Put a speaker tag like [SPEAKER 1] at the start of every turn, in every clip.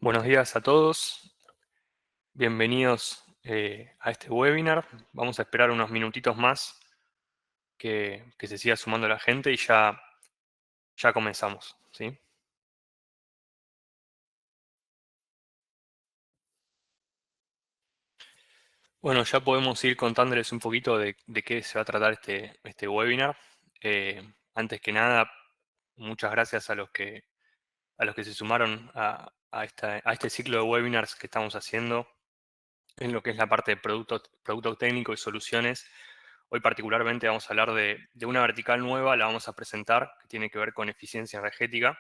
[SPEAKER 1] Buenos días a todos, bienvenidos a este webinar. Vamos a esperar unos minutitos más que se siga sumando la gente y ya comenzamos, ¿sí? Bueno, ya podemos ir contándoles un poquito de qué se va a tratar este webinar. Antes que nada, muchas gracias a los que se sumaron a este ciclo de webinars que estamos haciendo en lo que es la parte de producto técnico y soluciones. Hoy particularmente vamos a hablar de una vertical nueva, la vamos a presentar, que tiene que ver con eficiencia energética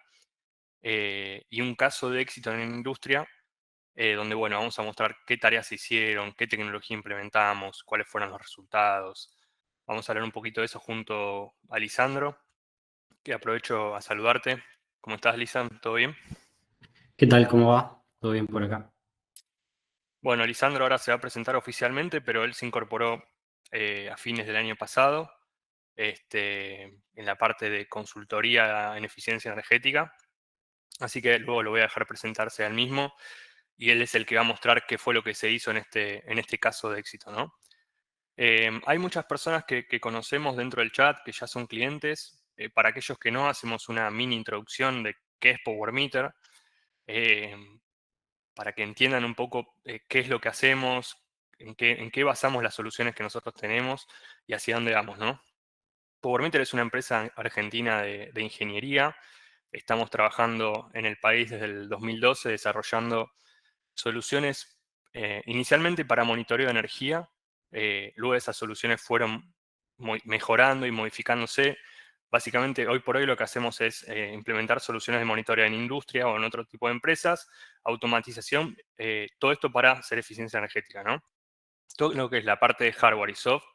[SPEAKER 1] y un caso de éxito en la industria, donde bueno, vamos a mostrar qué tareas se hicieron, qué tecnología implementamos, cuáles fueron los resultados. Vamos a hablar un poquito de eso junto a Lisandro, que aprovecho a saludarte. ¿Cómo estás, Lisandro? ¿Todo bien?
[SPEAKER 2] ¿Qué tal? ¿Cómo va? ¿Todo bien por acá?
[SPEAKER 1] Bueno, Lisandro ahora se va a presentar oficialmente, pero él se incorporó a fines del año pasado en la parte de consultoría en eficiencia energética. Así que luego lo voy a dejar presentarse al mismo y él es el que va a mostrar qué fue lo que se hizo en este caso de éxito, ¿no? Hay muchas personas que conocemos dentro del chat que ya son clientes. Para aquellos que no, hacemos una mini introducción de qué es PowerMeter, eh, para que entiendan un poco qué es lo que hacemos, en qué basamos las soluciones que nosotros tenemos y hacia dónde vamos, ¿no? PowerMeter es una empresa argentina de ingeniería. Estamos trabajando en el país desde el 2012 desarrollando soluciones inicialmente para monitoreo de energía. Luego esas soluciones fueron mejorando y modificándose. Básicamente, hoy por hoy lo que hacemos es implementar soluciones de monitoreo en industria o en otro tipo de empresas, automatización, todo esto para hacer eficiencia energética, ¿no? Todo lo que es la parte de hardware y software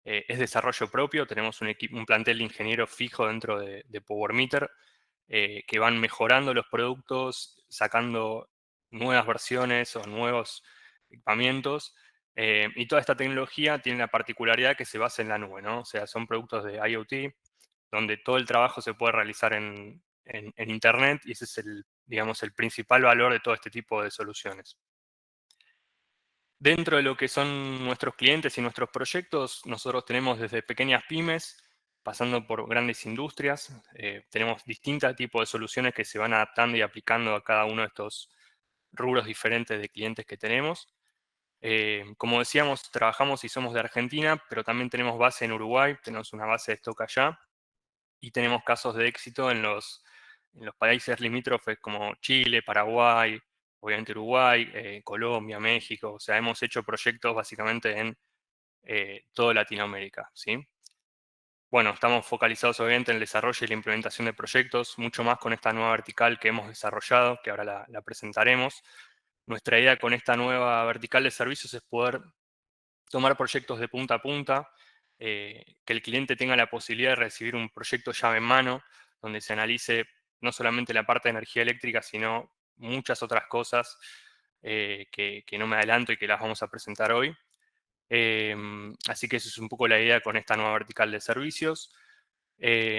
[SPEAKER 1] es desarrollo propio. Tenemos un plantel de ingenieros fijo dentro de PowerMeter que van mejorando los productos, sacando nuevas versiones o nuevos equipamientos. Y toda esta tecnología tiene la particularidad que se basa en la nube, ¿no? O sea, son productos de IoT, donde todo el trabajo se puede realizar en Internet y ese es digamos, el principal valor de todo este tipo de soluciones. Dentro de lo que son nuestros clientes y nuestros proyectos, nosotros tenemos desde pequeñas pymes, pasando por grandes industrias. Tenemos distintos tipos de soluciones que se van adaptando y aplicando a cada uno de estos rubros diferentes de clientes que tenemos. Como decíamos, trabajamos y somos de Argentina, pero también tenemos base en Uruguay, tenemos una base de stock allá y tenemos casos de éxito en los países limítrofes como Chile, Paraguay, obviamente Uruguay, Colombia, México. O sea, hemos hecho proyectos básicamente en toda Latinoamérica, ¿sí? Bueno, estamos focalizados obviamente en el desarrollo y la implementación de proyectos, mucho más con esta nueva vertical que hemos desarrollado, que ahora la presentaremos. Nuestra idea con esta nueva vertical de servicios es poder tomar proyectos de punta a punta, que el cliente tenga la posibilidad de recibir un proyecto llave en mano, donde se analice no solamente la parte de energía eléctrica, sino muchas otras cosas que no me adelanto y que las vamos a presentar hoy. Así que esa es un poco la idea con esta nueva vertical de servicios.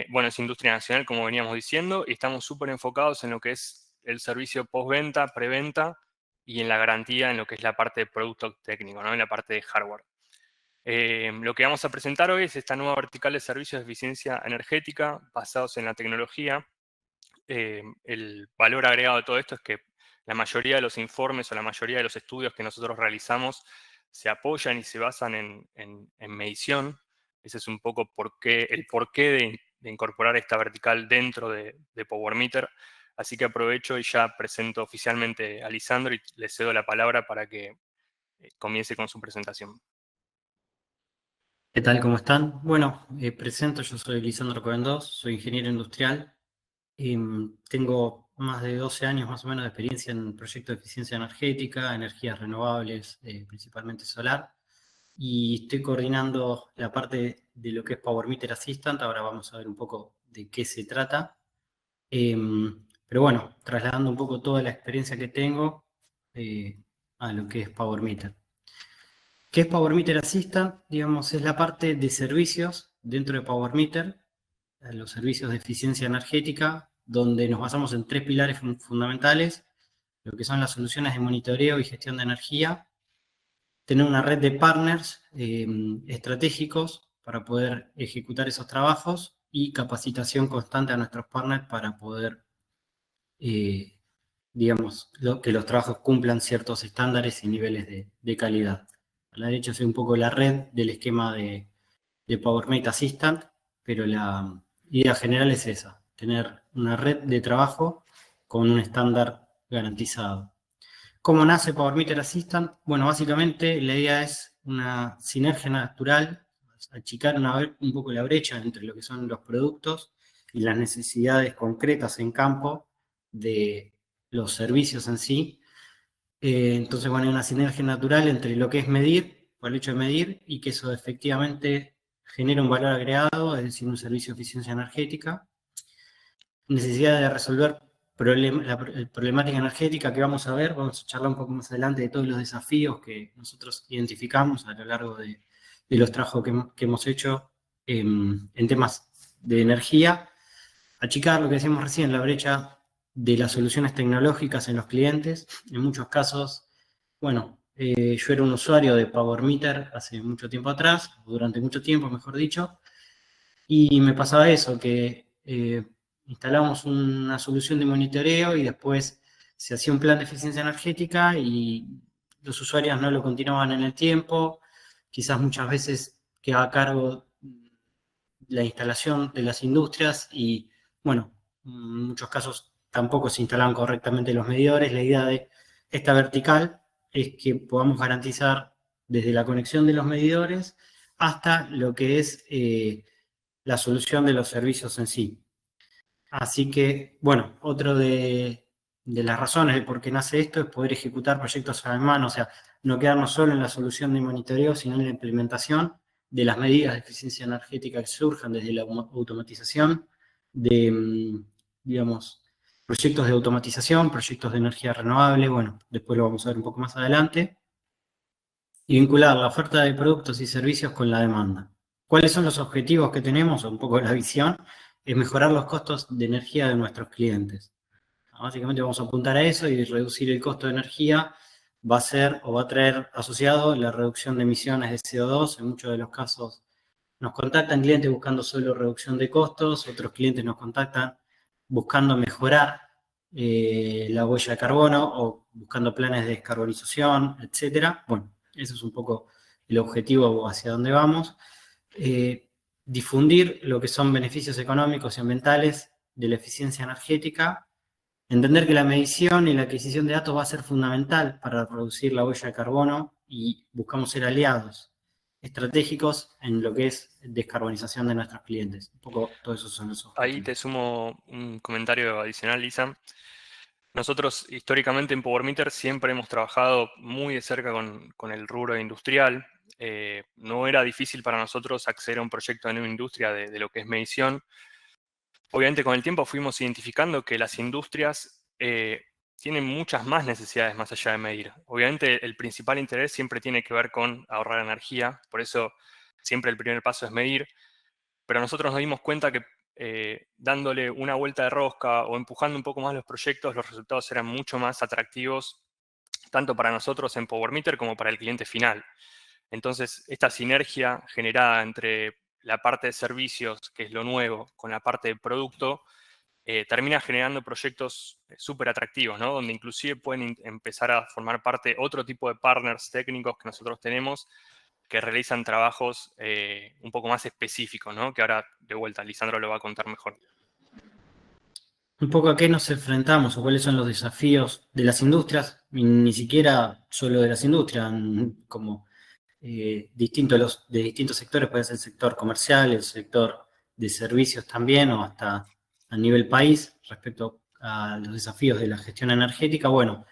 [SPEAKER 1] Bueno, es industria nacional, como veníamos diciendo, y estamos súper enfocados en lo que es el servicio postventa, preventa y en la garantía en lo que es la parte de producto técnico, ¿no? En la parte de hardware. Lo que vamos a presentar hoy es esta nueva vertical de servicios de eficiencia energética basados en la tecnología. El valor agregado de todo esto es que la mayoría de los informes o la mayoría de los estudios que nosotros realizamos se apoyan y se basan en medición. Ese es un poco el porqué de incorporar esta vertical dentro de PowerMeter. Así que aprovecho y ya presento oficialmente a Lisandro y le cedo la palabra para que comience con su presentación.
[SPEAKER 2] ¿Qué tal? ¿Cómo están? Bueno, presento, yo soy Lisandro Covendós, soy ingeniero industrial. Tengo más de 12 años más o menos de experiencia en proyectos de eficiencia energética, energías renovables, principalmente solar. Y estoy coordinando la parte de lo que es Power Meter Assistant. Ahora vamos a ver un poco de qué se trata. Pero bueno, trasladando un poco toda la experiencia que tengo a lo que es Power Meter. ¿Qué es Power Meter Assistant? Digamos, es la parte de servicios dentro de Power Meter, los servicios de eficiencia energética, donde nos basamos en tres pilares fundamentales. lo que son las soluciones de monitoreo y gestión de energía, tener una red de partners estratégicos para poder ejecutar esos trabajos y capacitación constante a nuestros partners para poder, digamos, que los trabajos cumplan ciertos estándares y niveles de calidad. A la derecha es un poco la red del esquema de PowerMate Assistant, pero la idea general es esa, tener una red de trabajo con un estándar garantizado. ¿Cómo nace PowerMeter Assistant? Bueno, básicamente la idea es una sinergia natural, achicar un poco la brecha entre lo que son los productos y las necesidades concretas en campo de los servicios en sí. Entonces, bueno, hay una sinergia natural entre lo que es medir, por el hecho de medir, y que eso efectivamente genera un valor agregado, es decir, un servicio de eficiencia energética, necesidad de resolver la problemática energética que vamos a ver, vamos a charlar un poco más adelante de todos los desafíos que nosotros identificamos a lo largo de los trabajos que hemos hecho en temas de energía, achicar lo que decíamos recién, la brecha de las soluciones tecnológicas en los clientes. En muchos casos, bueno, yo era un usuario de PowerMeter hace mucho tiempo atrás, durante mucho tiempo, mejor dicho, y me pasaba eso, que instalábamos una solución de monitoreo y después se hacía un plan de eficiencia energética y los usuarios no lo continuaban en el tiempo, quizás muchas veces quedaba a cargo la instalación de las industrias y, bueno, en muchos casos tampoco se instalaban correctamente los medidores. La idea de esta vertical es que podamos garantizar desde la conexión de los medidores hasta lo que es la solución de los servicios en sí. Así que, bueno, otro de las razones de por qué nace esto es poder ejecutar proyectos a la mano, o sea, no quedarnos solo en la solución de monitoreo, sino en la implementación de las medidas de eficiencia energética que surjan desde la automatización, de, digamos, proyectos de automatización, proyectos de energía renovable, bueno, después lo vamos a ver un poco más adelante, y vincular la oferta de productos y servicios con la demanda. ¿Cuáles son los objetivos que tenemos? O un poco la visión, es mejorar los costos de energía de nuestros clientes. Básicamente vamos a apuntar a eso y reducir el costo de energía va a ser o va a traer asociado la reducción de emisiones de CO2. En muchos de los casos nos contactan clientes buscando solo reducción de costos, otros clientes nos contactan buscando mejorar la huella de carbono o buscando planes de descarbonización, etcétera. Bueno, ese es un poco el objetivo hacia dónde vamos. Difundir lo que son beneficios económicos y ambientales de la eficiencia energética, entender que la medición y la adquisición de datos va a ser fundamental para reducir la huella de carbono y buscamos ser aliados estratégicos en lo que es descarbonización de nuestros clientes. Un poco todos esos son los
[SPEAKER 1] Ahí
[SPEAKER 2] objetivos.
[SPEAKER 1] te sumo un comentario adicional, Lisa. Nosotros históricamente en PowerMeter siempre hemos trabajado muy de cerca con el rubro industrial. No era difícil para nosotros acceder a un proyecto en una industria de lo que es medición. Obviamente con el tiempo fuimos identificando que las industrias tienen muchas más necesidades más allá de medir. Obviamente el principal interés siempre tiene que ver con ahorrar energía, por eso siempre el primer paso es medir, pero nosotros nos dimos cuenta que dándole una vuelta de rosca o empujando un poco más los proyectos, los resultados eran mucho más atractivos, tanto para nosotros en PowerMeter como para el cliente final. Entonces, esta sinergia generada entre la parte de servicios, que es lo nuevo, con la parte de producto, termina generando proyectos súper atractivos, ¿no? Donde inclusive pueden empezar a formar parte otro tipo de partners técnicos que nosotros tenemos que realizan trabajos un poco más específicos, ¿no? Que ahora, de vuelta, Lisandro lo va a contar mejor.
[SPEAKER 2] Un poco a qué nos enfrentamos o cuáles son los desafíos de las industrias, y ni siquiera solo de las industrias, como de distintos sectores, puede ser el sector comercial, el sector de servicios también, o hasta a nivel país, respecto a los desafíos de la gestión energética. Bueno,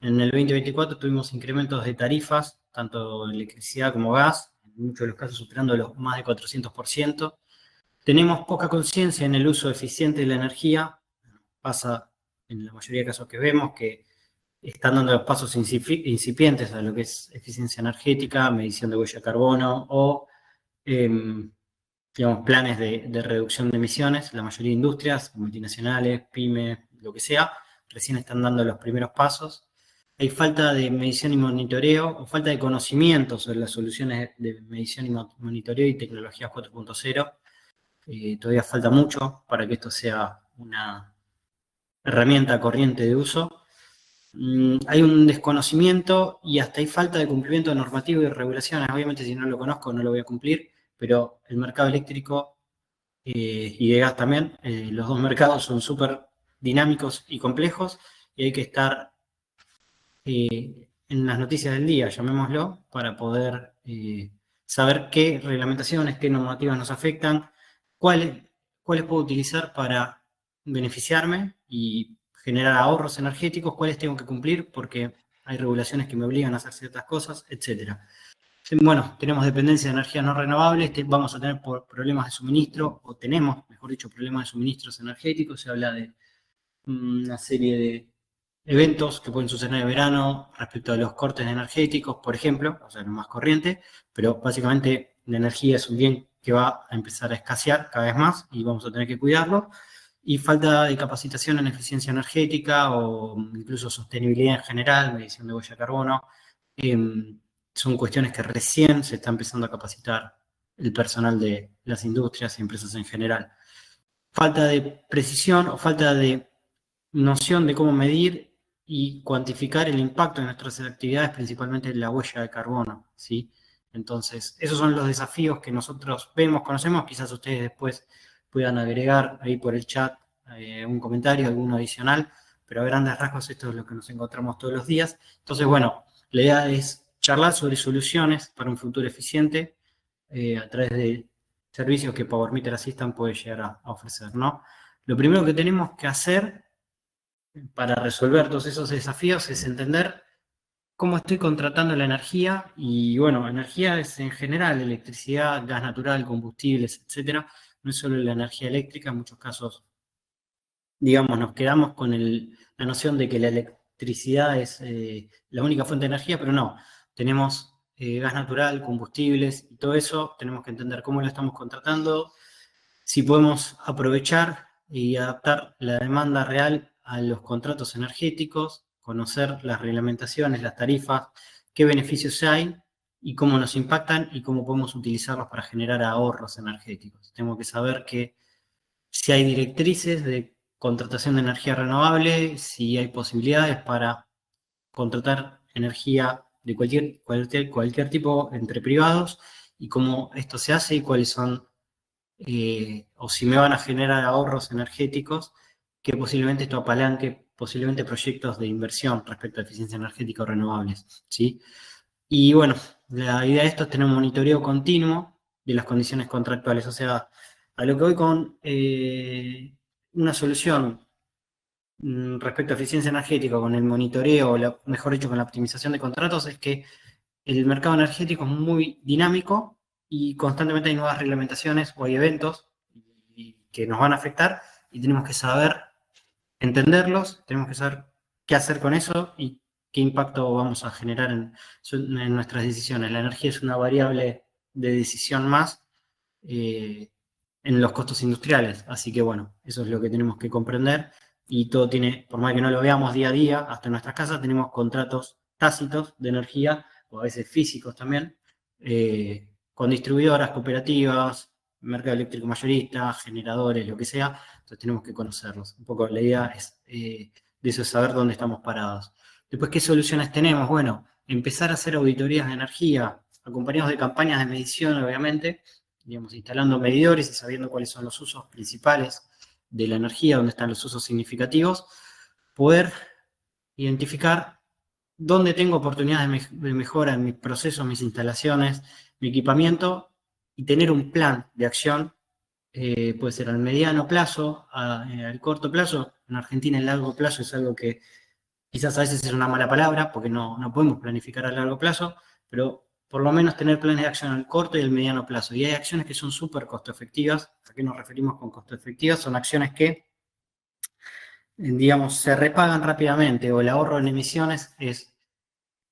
[SPEAKER 2] en el 2024 tuvimos incrementos de tarifas, tanto electricidad como gas, en muchos de los casos superando los más de 400%. Tenemos poca conciencia en el uso eficiente de la energía. Pasa en la mayoría de casos que vemos que están dando los pasos incipientes a lo que es eficiencia energética, medición de huella de carbono o digamos, planes de reducción de emisiones. La mayoría de industrias, multinacionales, pymes, lo que sea, recién están dando los primeros pasos. Hay falta de medición y monitoreo, o falta de conocimiento sobre las soluciones de medición y monitoreo y tecnologías 4.0. Todavía falta mucho para que esto sea una herramienta corriente de uso. Hay un desconocimiento y hasta hay falta de cumplimiento de normativa y regulaciones. Obviamente, si no lo conozco, no lo voy a cumplir, pero el mercado eléctrico y de gas también, los dos mercados son súper dinámicos y complejos y hay que estar en las noticias del día, llamémoslo, para poder saber qué reglamentaciones, qué normativas nos afectan, cuáles puedo utilizar para beneficiarme y generar ahorros energéticos, cuáles tengo que cumplir porque hay regulaciones que me obligan a hacer ciertas cosas, etcétera. Bueno, tenemos dependencia de energías no renovables, vamos a tener problemas de suministro, o tenemos, mejor dicho, problemas de suministros energéticos. Se habla de una serie de eventos que pueden suceder en el verano respecto a los cortes energéticos, por ejemplo, o sea, lo más corriente, pero básicamente la energía es un bien que va a empezar a escasear cada vez más y vamos a tener que cuidarlo. Y falta de capacitación en eficiencia energética o incluso sostenibilidad en general, medición de huella de carbono. Son cuestiones que recién se está empezando a capacitar el personal de las industrias y empresas en general. Falta de precisión o falta de noción de cómo medir y cuantificar el impacto de nuestras actividades, principalmente la huella de carbono, ¿sí? Entonces, esos son los desafíos que nosotros vemos, conocemos. Quizás ustedes después puedan agregar ahí por el chat un comentario, alguno adicional, pero a grandes rasgos esto es lo que nos encontramos todos los días. Entonces, bueno, la idea es charlar sobre soluciones para un futuro eficiente a través de servicios que Power Meter Assistant puede llegar a ofrecer, ¿no? Lo primero que tenemos que hacer para resolver todos esos desafíos es entender cómo estoy contratando la energía. Y bueno, energía es en general electricidad, gas natural, combustibles, etcétera. No es solo la energía eléctrica, en muchos casos, digamos, nos quedamos con la noción de que la electricidad es la única fuente de energía, pero no. Tenemos gas natural, combustibles y todo eso. Tenemos que entender cómo lo estamos contratando, si podemos aprovechar y adaptar la demanda real a los contratos energéticos, conocer las reglamentaciones, las tarifas, qué beneficios hay y cómo nos impactan y cómo podemos utilizarlos para generar ahorros energéticos. Tengo que saber que si hay directrices de contratación de energía renovable, si hay posibilidades para contratar energía de cualquier tipo entre privados y cómo esto se hace y cuáles son o si me van a generar ahorros energéticos, que posiblemente esto apalanque posiblemente proyectos de inversión respecto a eficiencia energética o renovables, ¿sí? Y bueno, la idea de esto es tener un monitoreo continuo de las condiciones contractuales. O sea, a lo que voy con una solución respecto a eficiencia energética, con el monitoreo, o mejor dicho, con la optimización de contratos, es que el mercado energético es muy dinámico y constantemente hay nuevas reglamentaciones o hay eventos que nos van a afectar y tenemos que saber entenderlos, tenemos que saber qué hacer con eso y qué impacto vamos a generar en nuestras decisiones. La energía es una variable de decisión más en los costos industriales, así que bueno, eso es lo que tenemos que comprender y todo tiene, por más que no lo veamos día a día, hasta en nuestras casas tenemos contratos tácitos de energía o a veces físicos también, con distribuidoras, cooperativas, mercado eléctrico mayorista, generadores, lo que sea. Entonces tenemos que conocerlos. Un poco la idea es de eso, es saber dónde estamos parados. Después, ¿qué soluciones tenemos? Bueno, empezar a hacer auditorías de energía, acompañados de campañas de medición, obviamente, digamos, instalando medidores y sabiendo cuáles son los usos principales de la energía, dónde están los usos significativos, poder identificar dónde tengo oportunidades de mejora en mis procesos, mis instalaciones, mi equipamiento, y tener un plan de acción, puede ser al mediano plazo, al corto plazo. En Argentina el largo plazo es algo que quizás a veces es una mala palabra, porque no podemos planificar a largo plazo, pero por lo menos tener planes de acción al corto y al mediano plazo. Y hay acciones que son súper costo efectivas. ¿A qué nos referimos con costo efectivas? Son acciones que, digamos, se repagan rápidamente, o el ahorro en emisiones es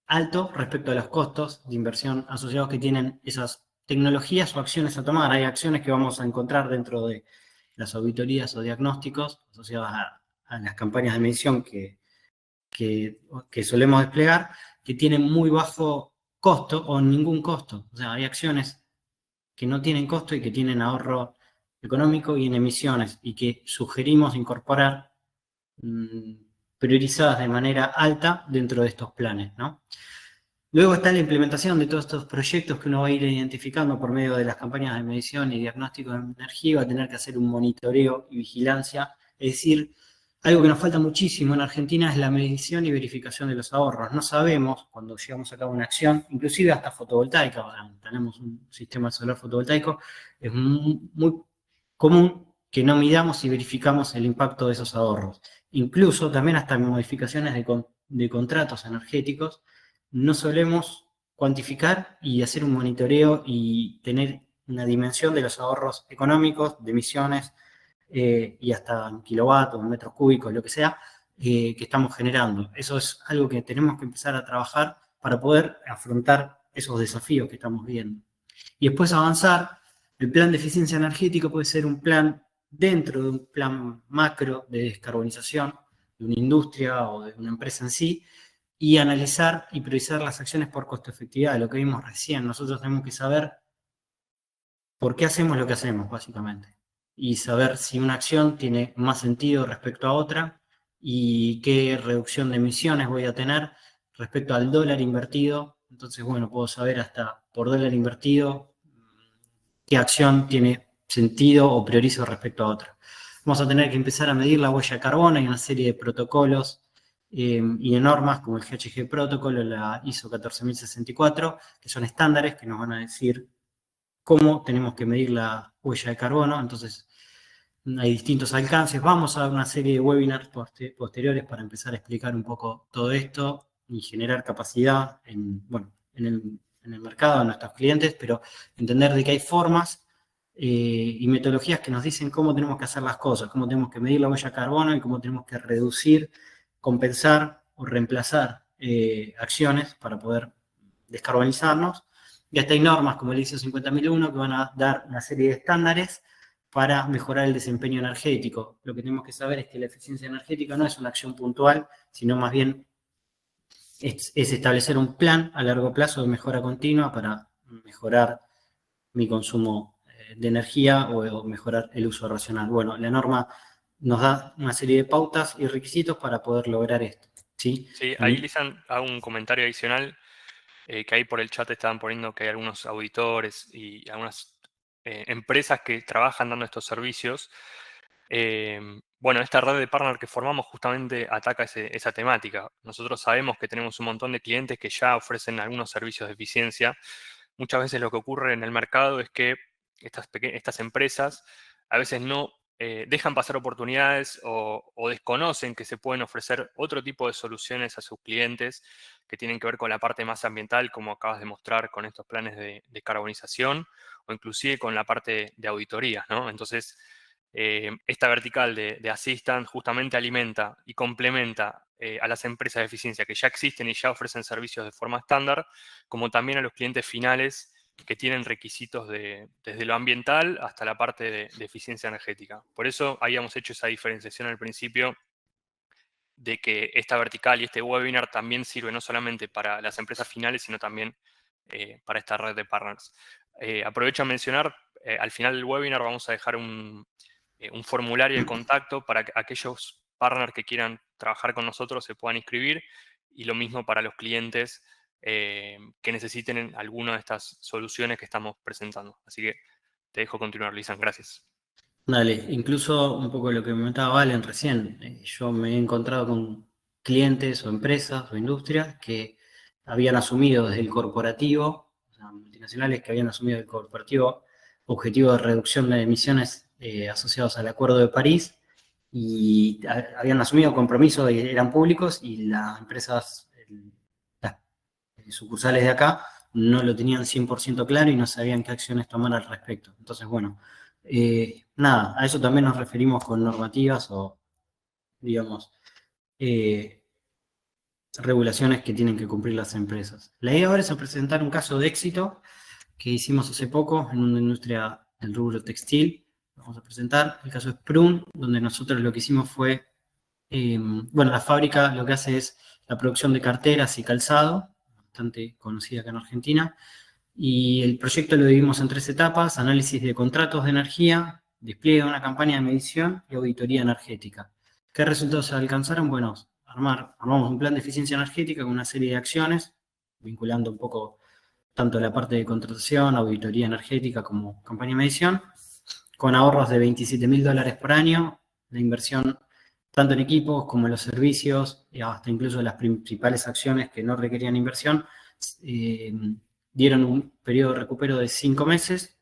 [SPEAKER 2] alto respecto a los costos de inversión asociados que tienen esas tecnologías o acciones a tomar. Hay acciones que vamos a encontrar dentro de las auditorías o diagnósticos asociadas a a las campañas de medición que solemos desplegar, que tienen muy bajo costo o ningún costo. O sea, hay acciones que no tienen costo y que tienen ahorro económico y en emisiones, y que sugerimos incorporar priorizadas de manera alta dentro de estos planes, ¿no? Luego está la implementación de todos estos proyectos que uno va a ir identificando por medio de las campañas de medición y diagnóstico de energía. Va a tener que hacer un monitoreo y vigilancia. Es decir, algo que nos falta muchísimo en Argentina es la medición y verificación de los ahorros. No sabemos, cuando llevamos a cabo una acción, inclusive hasta fotovoltaica, tenemos un sistema solar fotovoltaico, es muy común que no midamos y verificamos el impacto de esos ahorros. Incluso también hasta modificaciones de contratos energéticos, no solemos cuantificar y hacer un monitoreo y tener una dimensión de los ahorros económicos, de emisiones y hasta en kilovatios, en metros cúbicos, lo que sea, que estamos generando. Eso es algo que tenemos que empezar a trabajar para poder afrontar esos desafíos que estamos viendo. Y después avanzar, el plan de eficiencia energética puede ser un plan dentro de un plan macro de descarbonización de una industria o de una empresa en sí, y analizar y priorizar las acciones por costo efectividad, lo que vimos recién. Nosotros tenemos que saber por qué hacemos lo que hacemos, básicamente, y saber si una acción tiene más sentido respecto a otra y qué reducción de emisiones voy a tener respecto al dólar invertido. Entonces, bueno, puedo saber hasta por dólar invertido qué acción tiene sentido o priorizo respecto a otra. Vamos a tener que empezar a medir la huella de carbono. Hay una serie de protocolos y de normas como el GHG Protocol o la ISO 14064, que son estándares que nos van a decir cómo tenemos que medir la huella de carbono. Entonces, hay distintos alcances. Vamos a dar una serie de webinars posteriores para empezar a explicar un poco todo esto y generar capacidad en el mercado, en nuestros clientes, pero entender de que hay formas y metodologías que nos dicen cómo tenemos que hacer las cosas, cómo tenemos que medir la huella de carbono y cómo tenemos que reducir, compensar o reemplazar acciones para poder descarbonizarnos. Y hasta hay normas como el ISO 50001 que van a dar una serie de estándares para mejorar el desempeño energético. Lo que tenemos que saber es que la eficiencia energética no es una acción puntual, sino más bien es establecer un plan a largo plazo de mejora continua para mejorar mi consumo de energía o mejorar el uso racional. Bueno, la norma nos da una serie de pautas y requisitos para poder lograr esto. ¿Sí?
[SPEAKER 1] Sí, ahí, Lisan, hago un comentario adicional, que ahí por el chat estaban poniendo que hay algunos auditores y algunas empresas que trabajan dando estos servicios. Bueno, esta red de partner que formamos justamente ataca esa temática. Nosotros sabemos que tenemos un montón de clientes que ya ofrecen algunos servicios de eficiencia. Muchas veces lo que ocurre en el mercado es que estas empresas a veces no dejan pasar oportunidades o desconocen que se pueden ofrecer otro tipo de soluciones a sus clientes que tienen que ver con la parte más ambiental, como acabas de mostrar con estos planes de carbonización, o inclusive con la parte de auditoría, ¿no? Entonces, esta vertical de Assistant justamente alimenta y complementa a las empresas de eficiencia que ya existen y ya ofrecen servicios de forma estándar, como también a los clientes finales que tienen requisitos desde lo ambiental hasta la parte de eficiencia energética. Por eso habíamos hecho esa diferenciación al principio de que esta vertical y este webinar también sirve no solamente para las empresas finales, sino también para esta red de partners. Aprovecho a mencionar, al final del webinar vamos a dejar un formulario de contacto para que aquellos partners que quieran trabajar con nosotros se puedan inscribir, y lo mismo para los clientes que necesiten alguna de estas soluciones que estamos presentando. Así que te dejo continuar, Lisan. Gracias.
[SPEAKER 2] Dale, incluso un poco lo que comentaba Valen recién, yo me he encontrado con clientes o empresas o industrias que habían asumido desde el corporativo, o sea, multinacionales que habían asumido el corporativo objetivo de reducción de emisiones asociados al Acuerdo de París, y habían asumido compromisos y eran públicos, y las empresas, las sucursales de acá, no lo tenían 100% claro y no sabían qué acciones tomar al respecto. Entonces, bueno, nada, a eso también nos referimos con normativas o, digamos, regulaciones que tienen que cumplir las empresas. La idea ahora es presentar un caso de éxito que hicimos hace poco en una industria del rubro textil. Vamos a presentar el caso de Sprun, donde nosotros lo que hicimos fue Bueno, la fábrica lo que hace es la producción de carteras y calzado, bastante conocida acá en Argentina. Y el proyecto lo dividimos en 3 etapas: análisis de contratos de energía, despliegue de una campaña de medición y auditoría energética. ¿Qué resultados se alcanzaron? Bueno, armamos un plan de eficiencia energética con una serie de acciones, vinculando un poco tanto la parte de contratación, auditoría energética como campaña de medición, con ahorros de $27.000 por año, la inversión tanto en equipos como en los servicios, y hasta incluso las principales acciones que no requerían inversión, eh, dieron un periodo de recupero de 5 meses.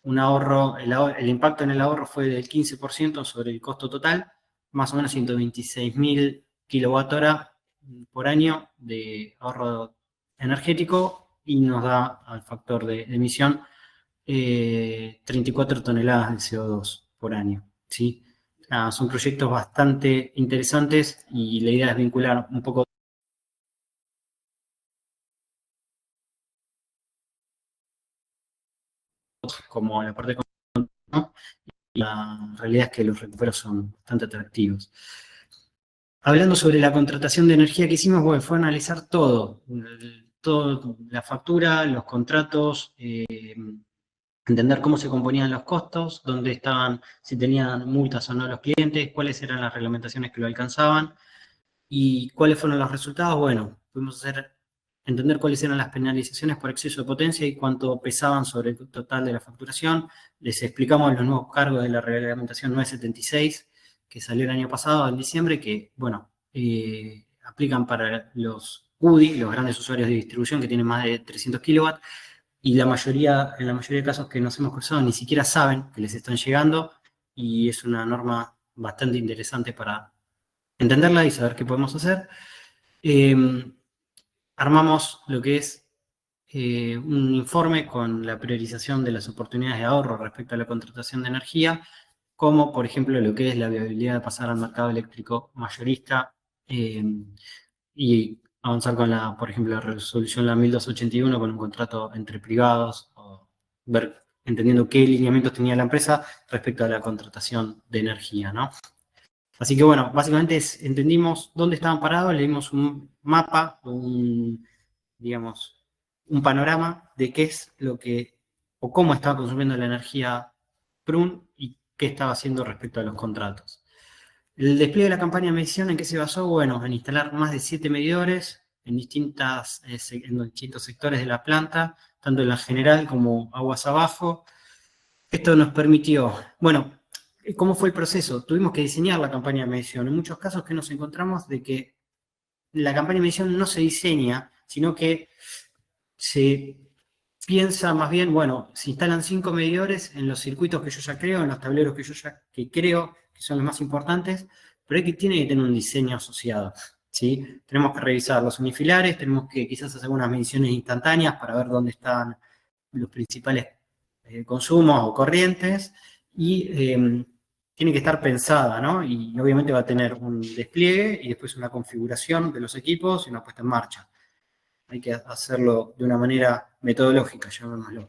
[SPEAKER 2] El impacto en el ahorro fue del 15% sobre el costo total, más o menos 126.000 kWh por año de ahorro energético, y nos da al factor de emisión 34 toneladas de CO2 por año, ¿sí? Son proyectos bastante interesantes y la idea es vincular un poco como la parte de, ¿no? Y la realidad es que los recuperos son bastante atractivos. Hablando sobre la contratación de energía que hicimos, bueno, fue analizar todo, la factura, los contratos, entender cómo se componían los costos, dónde estaban, si tenían multas o no los clientes, cuáles eran las reglamentaciones que lo alcanzaban y cuáles fueron los resultados. Bueno, pudimos entender cuáles eran las penalizaciones por exceso de potencia y cuánto pesaban sobre el total de la facturación. Les explicamos los nuevos cargos de la reglamentación 976 que salió el año pasado, en diciembre, que, bueno, aplican para los UDI, los grandes usuarios de distribución que tienen más de 300 kilowatts, y en la mayoría de casos que nos hemos cruzado ni siquiera saben que les están llegando, y es una norma bastante interesante para entenderla y saber qué podemos hacer. Eh, Armamos lo que es un informe con la priorización de las oportunidades de ahorro respecto a la contratación de energía, como por ejemplo lo que es la viabilidad de pasar al mercado eléctrico mayorista, eh, y avanzar con por ejemplo, la resolución la 1281 con un contrato entre privados, o ver, entendiendo qué lineamientos tenía la empresa respecto a la contratación de energía, ¿no? Así que bueno, básicamente entendimos dónde estaban parados, le dimos un mapa, digamos, un panorama de qué es lo que, o cómo estaba consumiendo la energía Prun y qué estaba haciendo respecto a los contratos. El despliegue de la campaña de medición, ¿en qué se basó? Bueno, en instalar más de 7 medidores en distintos sectores de la planta, tanto en la general como aguas abajo. Esto nos permitió, bueno, ¿cómo fue el proceso? Tuvimos que diseñar la campaña de medición. En muchos casos que nos encontramos de que la campaña de medición no se diseña, sino que se piensa más bien, bueno, se instalan 5 medidores en los circuitos que yo ya creo, en los tableros que yo ya creo que son los más importantes, pero tiene que tener un diseño asociado, ¿sí? Tenemos que revisar los unifilares, tenemos que quizás hacer unas mediciones instantáneas para ver dónde están los principales consumos o corrientes, y tiene que estar pensada, ¿no? Y obviamente va a tener un despliegue y después una configuración de los equipos y una puesta en marcha. Hay que hacerlo de una manera metodológica, llamémoslo.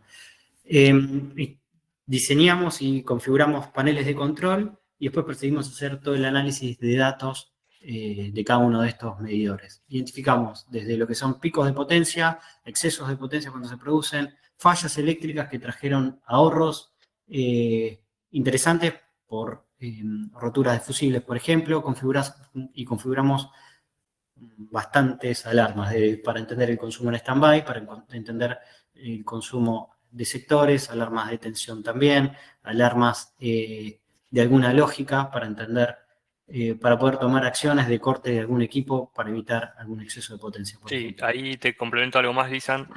[SPEAKER 2] Diseñamos y configuramos paneles de control y después procedimos a hacer todo el análisis de datos de cada uno de estos medidores. Identificamos desde lo que son picos de potencia, excesos de potencia cuando se producen, fallas eléctricas que trajeron ahorros interesantes por roturas de fusibles, por ejemplo, configuramos bastantes alarmas para entender el consumo en stand-by, para entender el consumo de sectores, alarmas de tensión también, alarmas de alguna lógica para entender, para poder tomar acciones de corte de algún equipo para evitar algún exceso de potencia, por
[SPEAKER 1] Sí,
[SPEAKER 2] ejemplo.
[SPEAKER 1] ahí te complemento algo más, Lisan.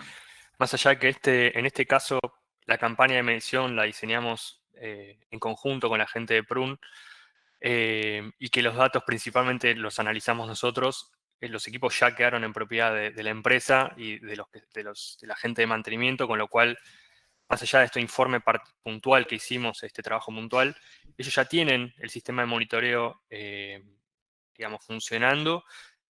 [SPEAKER 1] Más allá de que en este caso la campaña de medición la diseñamos en conjunto con la gente de Prun, y que los datos principalmente los analizamos nosotros, los equipos ya quedaron en propiedad de la empresa y de la gente de mantenimiento, con lo cual, más allá de este informe puntual que hicimos, este trabajo puntual, ellos ya tienen el sistema de monitoreo, digamos, funcionando,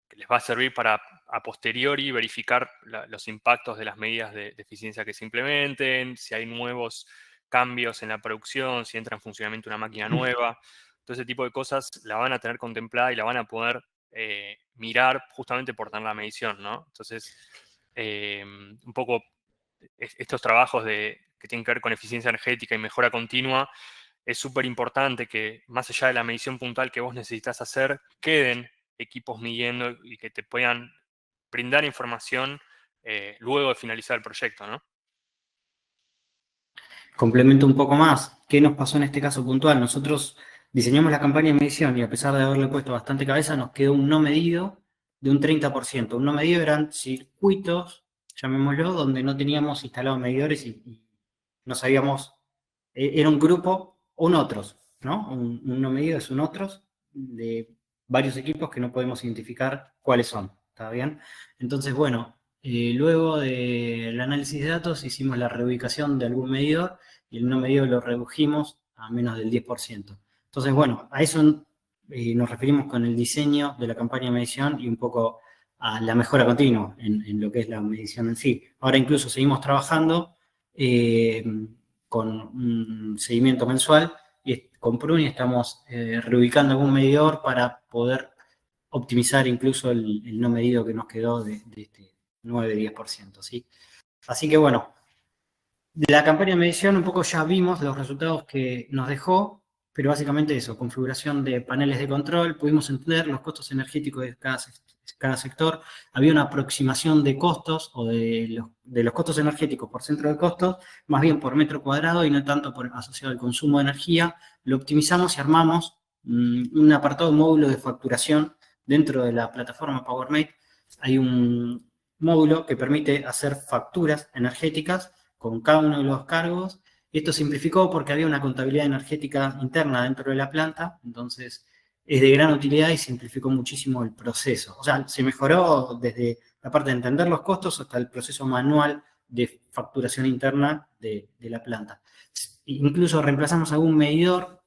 [SPEAKER 1] que les va a servir para a posteriori verificar los impactos de las medidas de eficiencia que se implementen, si hay nuevos cambios en la producción, si entra en funcionamiento una máquina nueva. Todo ese tipo de cosas la van a tener contemplada y la van a poder mirar justamente por tener la medición, ¿no? Entonces, un poco estos trabajos que tienen que ver con eficiencia energética y mejora continua, es súper importante que más allá de la medición puntual que vos necesitas hacer, queden equipos midiendo y que te puedan brindar información luego de finalizar el proyecto, ¿no?
[SPEAKER 2] Complemento un poco más. ¿Qué nos pasó en este caso puntual? Nosotros diseñamos la campaña de medición y a pesar de haberle puesto bastante cabeza, nos quedó un no medido de un 30%. Un no medido eran circuitos, llamémoslo, donde no teníamos instalados medidores y no sabíamos, era un grupo, un otros, ¿no? Un no medido es un otros de varios equipos que no podemos identificar cuáles son. ¿Está bien? Entonces, bueno, luego del análisis de datos hicimos la reubicación de algún medidor y el no medido lo redujimos a menos del 10%. Entonces, bueno, a eso nos referimos con el diseño de la campaña de medición y un poco a la mejora continua en lo que es la medición en sí. Ahora incluso seguimos trabajando eh, con un seguimiento mensual y con Pruni estamos reubicando algún medidor para poder optimizar incluso el no medido que nos quedó de este 9-10%, ¿sí? Así que bueno, de la campaña de medición un poco ya vimos los resultados que nos dejó, pero básicamente eso, configuración de paneles de control, pudimos entender los costos energéticos de cada sector, había una aproximación de costos o de los costos energéticos por centro de costos, más bien por metro cuadrado y no tanto por asociado al consumo de energía, lo optimizamos y armamos un apartado módulo de facturación dentro de la plataforma PowerMate. Hay un módulo que permite hacer facturas energéticas con cada uno de los cargos. Esto simplificó porque había una contabilidad energética interna dentro de la planta, entonces es de gran utilidad y simplificó muchísimo el proceso. O sea, se mejoró desde la parte de entender los costos hasta el proceso manual de facturación interna de la planta. Incluso reemplazamos algún medidor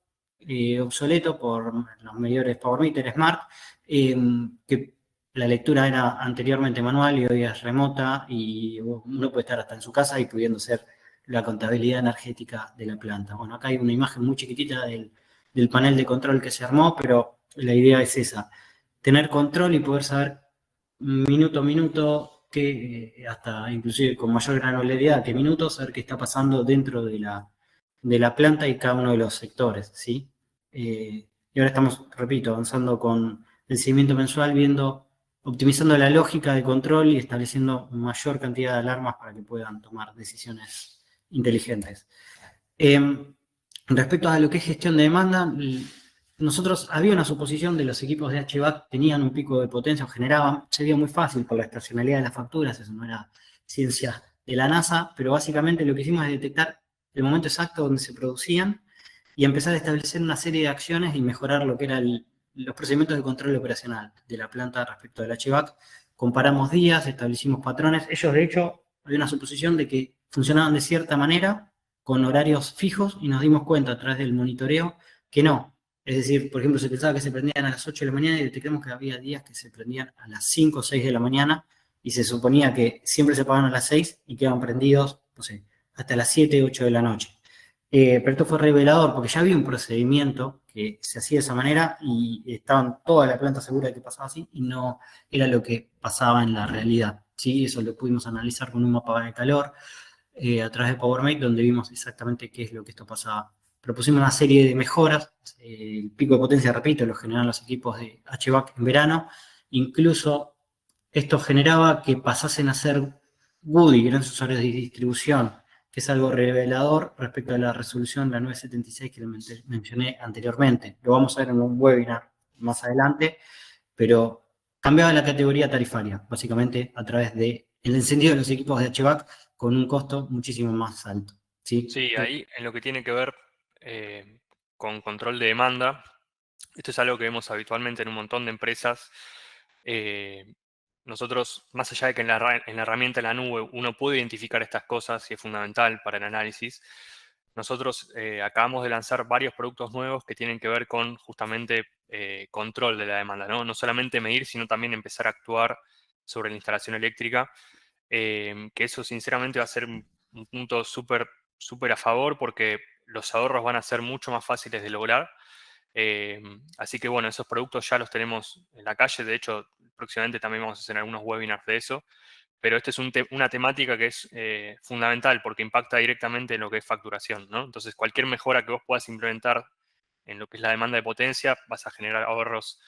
[SPEAKER 2] obsoleto por los medidores PowerMeter Smart, que la lectura era anteriormente manual y hoy es remota y uno puede estar hasta en su casa y pudiendo hacer la contabilidad energética de la planta. Bueno, acá hay una imagen muy chiquitita del panel de control que se armó, pero la idea es esa, tener control y poder saber minuto a minuto, hasta inclusive con mayor granularidad, qué minutos, saber qué está pasando dentro de la planta y cada uno de los sectores, ¿sí? Y ahora estamos, repito, avanzando con el seguimiento mensual, optimizando la lógica de control y estableciendo mayor cantidad de alarmas para que puedan tomar decisiones inteligentes. Respecto a lo que es gestión de demanda, nosotros había una suposición de los equipos de HVAC tenían un pico de potencia o generaban, se dio muy fácil por la estacionalidad de las facturas, eso no era ciencia de la NASA, pero básicamente lo que hicimos es detectar el momento exacto donde se producían y empezar a establecer una serie de acciones y mejorar lo que eran los procedimientos de control operacional de la planta respecto del HVAC. Comparamos días, establecimos patrones. Ellos, de hecho, había una suposición de que funcionaban de cierta manera, con horarios fijos, y nos dimos cuenta a través del monitoreo que no. Es decir, por ejemplo, se pensaba que se prendían a las 8 de la mañana y detectamos que había días que se prendían a las 5 o 6 de la mañana y se suponía que siempre se apagaban a las 6 y quedaban prendidos, no sé, hasta las 7, 8 de la noche. Pero esto fue revelador porque ya había un procedimiento que se hacía de esa manera y estaban toda la planta segura de que pasaba así y no era lo que pasaba en la realidad. ¿Sí? Eso lo pudimos analizar con un mapa de calor a través de PowerMate donde vimos exactamente qué es lo que esto pasaba. Propusimos una serie de mejoras. El pico de potencia, repito, lo generan los equipos de HVAC en verano. Incluso esto generaba que pasasen a ser Woody, grandes usuarios de distribución, que es algo revelador respecto a la resolución, la 976 que le mencioné anteriormente. Lo vamos a ver en un webinar más adelante, pero cambiaba la categoría tarifaria, básicamente a través del encendido de los equipos de HVAC con un costo muchísimo más alto. ¿Sí?
[SPEAKER 1] Sí, ahí en lo que tiene que ver con control de demanda, esto es algo que vemos habitualmente en un montón de empresas. eh, Nosotros, más allá de que en la herramienta de la nube uno puede identificar estas cosas y es fundamental para el análisis, nosotros acabamos de lanzar varios productos nuevos que tienen que ver con justamente control de la demanda, ¿no? No solamente medir, sino también empezar a actuar sobre la instalación eléctrica, que eso sinceramente va a ser un punto súper a favor porque los ahorros van a ser mucho más fáciles de lograr Así que bueno, esos productos ya los tenemos en la calle. De hecho, próximamente también vamos a hacer algunos webinars de eso. Pero esta es una temática que es fundamental porque impacta directamente en lo que es facturación, ¿no? Entonces, cualquier mejora que vos puedas implementar en lo que es la demanda de potencia, vas a generar ahorros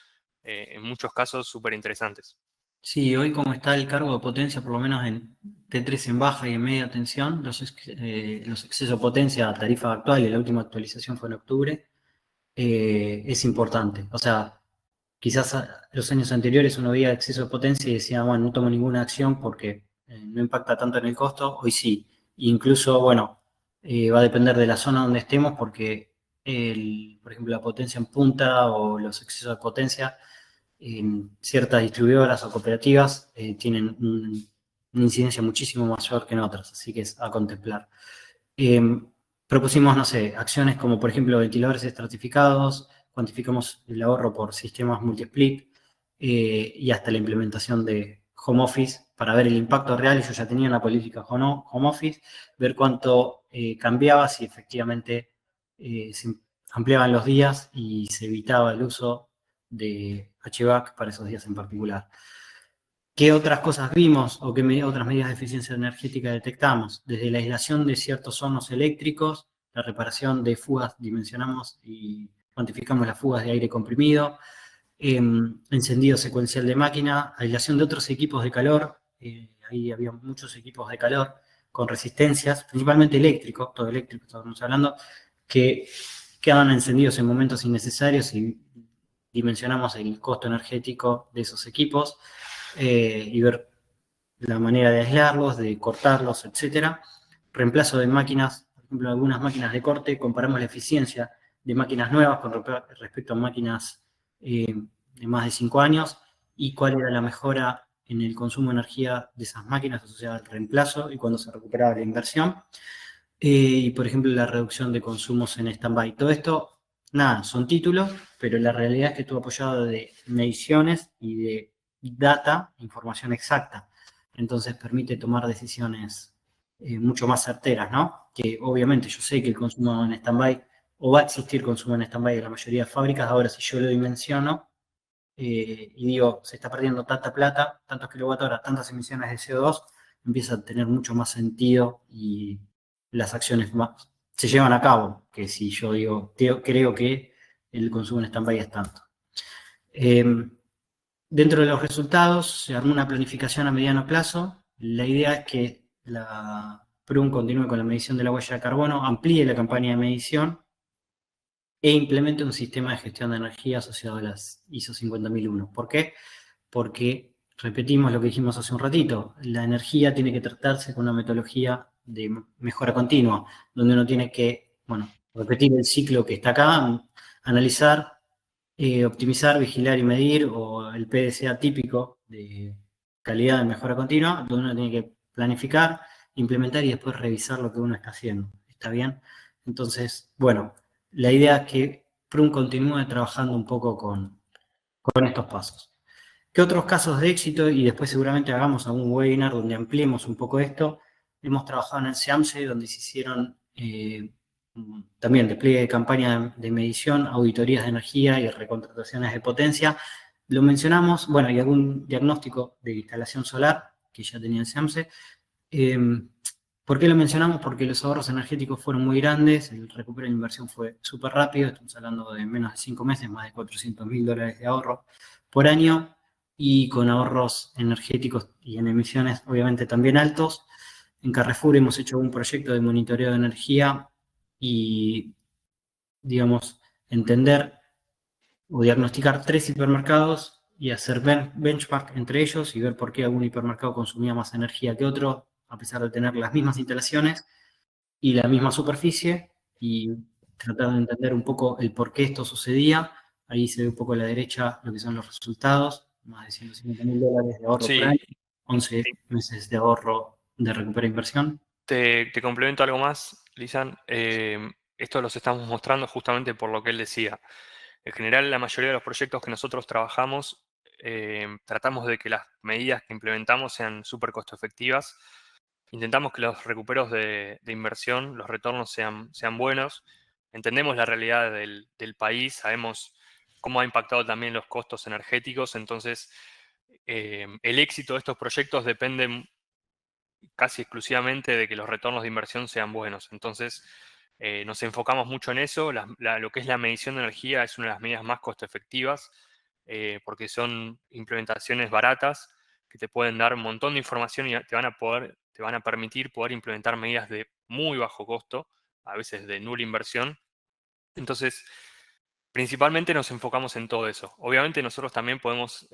[SPEAKER 1] en muchos casos súper interesantes.
[SPEAKER 2] Sí, hoy como está el cargo de potencia, por lo menos en T3 en baja y en media tensión, los excesos de potencia a tarifa actual, y la última actualización fue en octubre, es importante. O sea, quizás los años anteriores uno veía exceso de potencia y decía, bueno, no tomo ninguna acción porque no impacta tanto en el costo. Hoy sí. Incluso, bueno, va a depender de la zona donde estemos porque, por ejemplo, la potencia en punta o los excesos de potencia en ciertas distribuidoras o cooperativas tienen una incidencia muchísimo mayor que en otras, así que es a contemplar. Eh, Propusimos, no sé, acciones como por ejemplo ventiladores estratificados, cuantificamos el ahorro por sistemas multi-split y hasta la implementación de home office para ver el impacto real. Yo ya tenía una política home office, ver cuánto cambiaba, si efectivamente se ampliaban los días y se evitaba el uso de HVAC para esos días en particular. ¿Qué otras cosas vimos o qué otras medidas de eficiencia energética detectamos? Desde la aislación de ciertos hornos eléctricos, la reparación de fugas, dimensionamos y cuantificamos las fugas de aire comprimido, encendido secuencial de máquina, aislación de otros equipos de calor, ahí había muchos equipos de calor con resistencias, principalmente eléctricos, todo eléctrico estamos hablando, que quedan encendidos en momentos innecesarios y dimensionamos el costo energético de esos equipos y ver la manera de aislarlos, de cortarlos, etcétera. Reemplazo de máquinas, por ejemplo, algunas máquinas de corte, comparamos la eficiencia de máquinas nuevas con respecto a máquinas de más de 5 años y cuál era la mejora en el consumo de energía de esas máquinas asociada al reemplazo y cuando se recuperaba la inversión. Y, por ejemplo, la reducción de consumos en stand-by. Todo esto, nada, son títulos, pero la realidad es que estuvo apoyado de mediciones y de data, información exacta. Entonces permite tomar decisiones mucho más certeras, ¿no? Que obviamente yo sé que el consumo en stand-by, o va a existir consumo en stand-by en la mayoría de fábricas, ahora si yo lo dimensiono y digo, se está perdiendo tanta plata, tantos kilowatt-horas, tantas emisiones de CO2, empieza a tener mucho más sentido y las acciones más, se llevan a cabo, que si yo digo, creo que el consumo en stand-by es tanto. Dentro de los resultados, se armó una planificación a mediano plazo. La idea es que la PRUM continúe con la medición de la huella de carbono, amplíe la campaña de medición e implemente un sistema de gestión de energía asociado a las ISO 50001. ¿Por qué? Porque repetimos lo que dijimos hace un ratito, la energía tiene que tratarse con una metodología de mejora continua, donde uno tiene que, bueno, repetir el ciclo que está acá, analizar, optimizar, vigilar y medir, o el PDCA típico de calidad de mejora continua, donde uno tiene que planificar, implementar y después revisar lo que uno está haciendo. ¿Está bien? Entonces, bueno, la idea es que PRUM continúe trabajando un poco con estos pasos. ¿Qué otros casos de éxito? Y después seguramente hagamos algún webinar donde ampliemos un poco esto. Hemos trabajado en el SEAMSE, donde se hicieron también despliegue de campaña de medición, auditorías de energía y recontrataciones de potencia. Lo mencionamos, bueno, y algún diagnóstico de instalación solar que ya tenía el SEAMSE. ¿Por qué lo mencionamos? Porque los ahorros energéticos fueron muy grandes, el recupero de inversión fue súper rápido, estamos hablando de menos de 5 meses, más de $400.000 de ahorro por año, y con ahorros energéticos y en emisiones obviamente también altos. En Carrefour hemos hecho un proyecto de monitoreo de energía y, digamos, entender o diagnosticar 3 hipermercados y hacer benchmark entre ellos y ver por qué algún hipermercado consumía más energía que otro, a pesar de tener las mismas instalaciones y la misma superficie, y tratar de entender un poco el por qué esto sucedía. Ahí se ve un poco a la derecha lo que son los resultados, más de $150.000 de ahorro por
[SPEAKER 1] Sí,
[SPEAKER 2] año, 11 meses de ahorro de recupera inversión.
[SPEAKER 1] te complemento algo más, Lisan. Esto los estamos mostrando justamente por lo que él decía. En general, la mayoría de los proyectos que nosotros trabajamos, tratamos de que las medidas que implementamos sean súper costo efectivas. Intentamos que los recuperos de inversión, los retornos sean buenos. entendemos la realidad del país, sabemos cómo ha impactado también los costos energéticos, entonces el éxito de estos proyectos depende casi exclusivamente de que los retornos de inversión sean buenos. Entonces, nos enfocamos mucho en eso. Lo que es la medición de energía es una de las medidas más costo efectivas, porque son implementaciones baratas que te pueden dar un montón de información y te van a permitir poder implementar medidas de muy bajo costo, a veces de nula inversión. Entonces, principalmente nos enfocamos en todo eso. Obviamente nosotros también podemos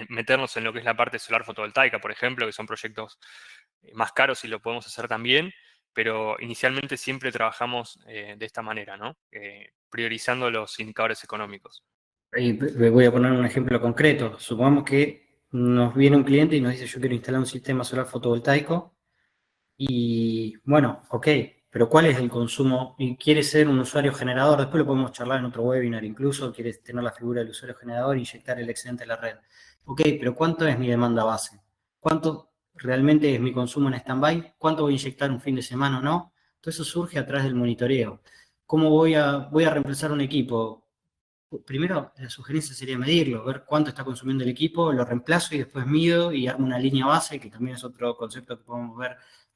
[SPEAKER 1] meternos en lo que es la parte solar fotovoltaica, por ejemplo, que son proyectos más caros y lo podemos hacer también, pero inicialmente siempre trabajamos de esta manera, ¿no? Priorizando los indicadores económicos.
[SPEAKER 2] Voy a poner un ejemplo concreto. Supongamos que nos viene un cliente y nos dice, yo quiero instalar un sistema solar fotovoltaico. Y bueno, ok, pero ¿cuál es el consumo? Y quiere ser un usuario generador, después lo podemos charlar en otro webinar incluso, quiere tener la figura del usuario generador e inyectar el excedente a la red. Ok, pero ¿cuánto es mi demanda base? ¿Cuánto realmente es mi consumo en stand-by? ¿Cuánto voy a inyectar un fin de semana o no? Todo eso surge a través del monitoreo. ¿Cómo voy a reemplazar un equipo? Primero, la sugerencia sería medirlo, ver cuánto está consumiendo el equipo, lo reemplazo y después mido y armo una línea base, que también es otro concepto que podemos ver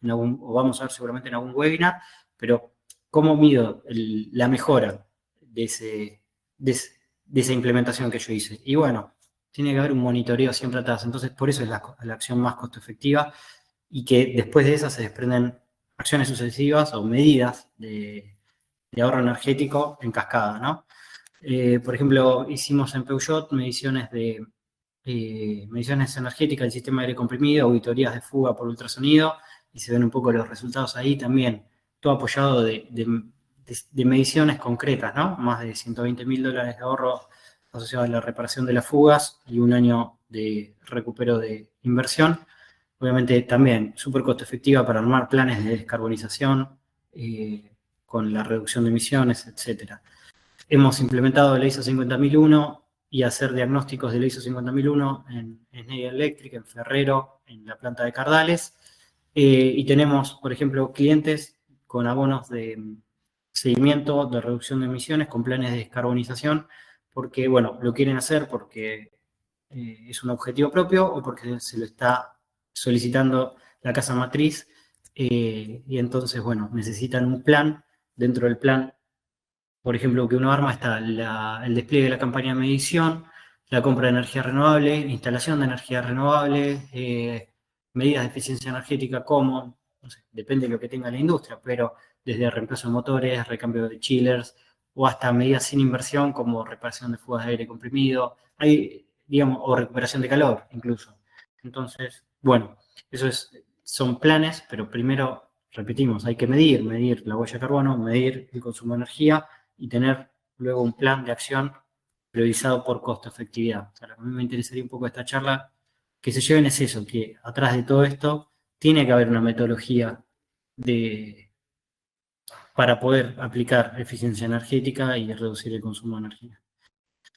[SPEAKER 2] o vamos a ver seguramente en algún webinar, pero ¿cómo mido la mejora de, de esa implementación que yo hice? Y bueno, tiene que haber un monitoreo siempre atrás, entonces por eso es la acción más costo efectiva y que después de esa se desprenden acciones sucesivas o medidas de ahorro energético en cascada, ¿no? Por ejemplo, hicimos en Peugeot mediciones energéticas del sistema de aire comprimido, auditorías de fuga por ultrasonido, y se ven un poco los resultados ahí también, todo apoyado de mediciones concretas, ¿no? Más de $120.000 de ahorro asociado a la reparación de las fugas y un año de recupero de inversión. Obviamente también súper costo efectiva para armar planes de descarbonización con la reducción de emisiones, etcétera. Hemos implementado la ISO 50001 y hacer diagnósticos de la ISO 50001 en Schneider Electric, en Ferrero, en la planta de Cardales. Y tenemos, por ejemplo, clientes con abonos de seguimiento de reducción de emisiones, con planes de descarbonización, porque, bueno, lo quieren hacer porque es un objetivo propio o porque se lo está solicitando la casa matriz. Y entonces, bueno, necesitan un plan. Dentro del plan, por ejemplo, que uno arma está el despliegue de la campaña de medición, la compra de energía renovable, instalación de energía renovable, medidas de eficiencia energética como, no sé, depende de lo que tenga la industria, pero desde reemplazo de motores, recambio de chillers, o hasta medidas sin inversión como reparación de fugas de aire comprimido, hay, digamos, o recuperación de calor incluso. Entonces, bueno, son planes, pero primero, repetimos, hay que medir la huella de carbono, medir el consumo de energía, y tener luego un plan de acción priorizado por costo-efectividad. O sea, lo que a mí me interesaría un poco de esta charla que se lleven es eso, que atrás de todo esto tiene que haber una metodología para poder aplicar eficiencia energética y reducir el consumo de energía.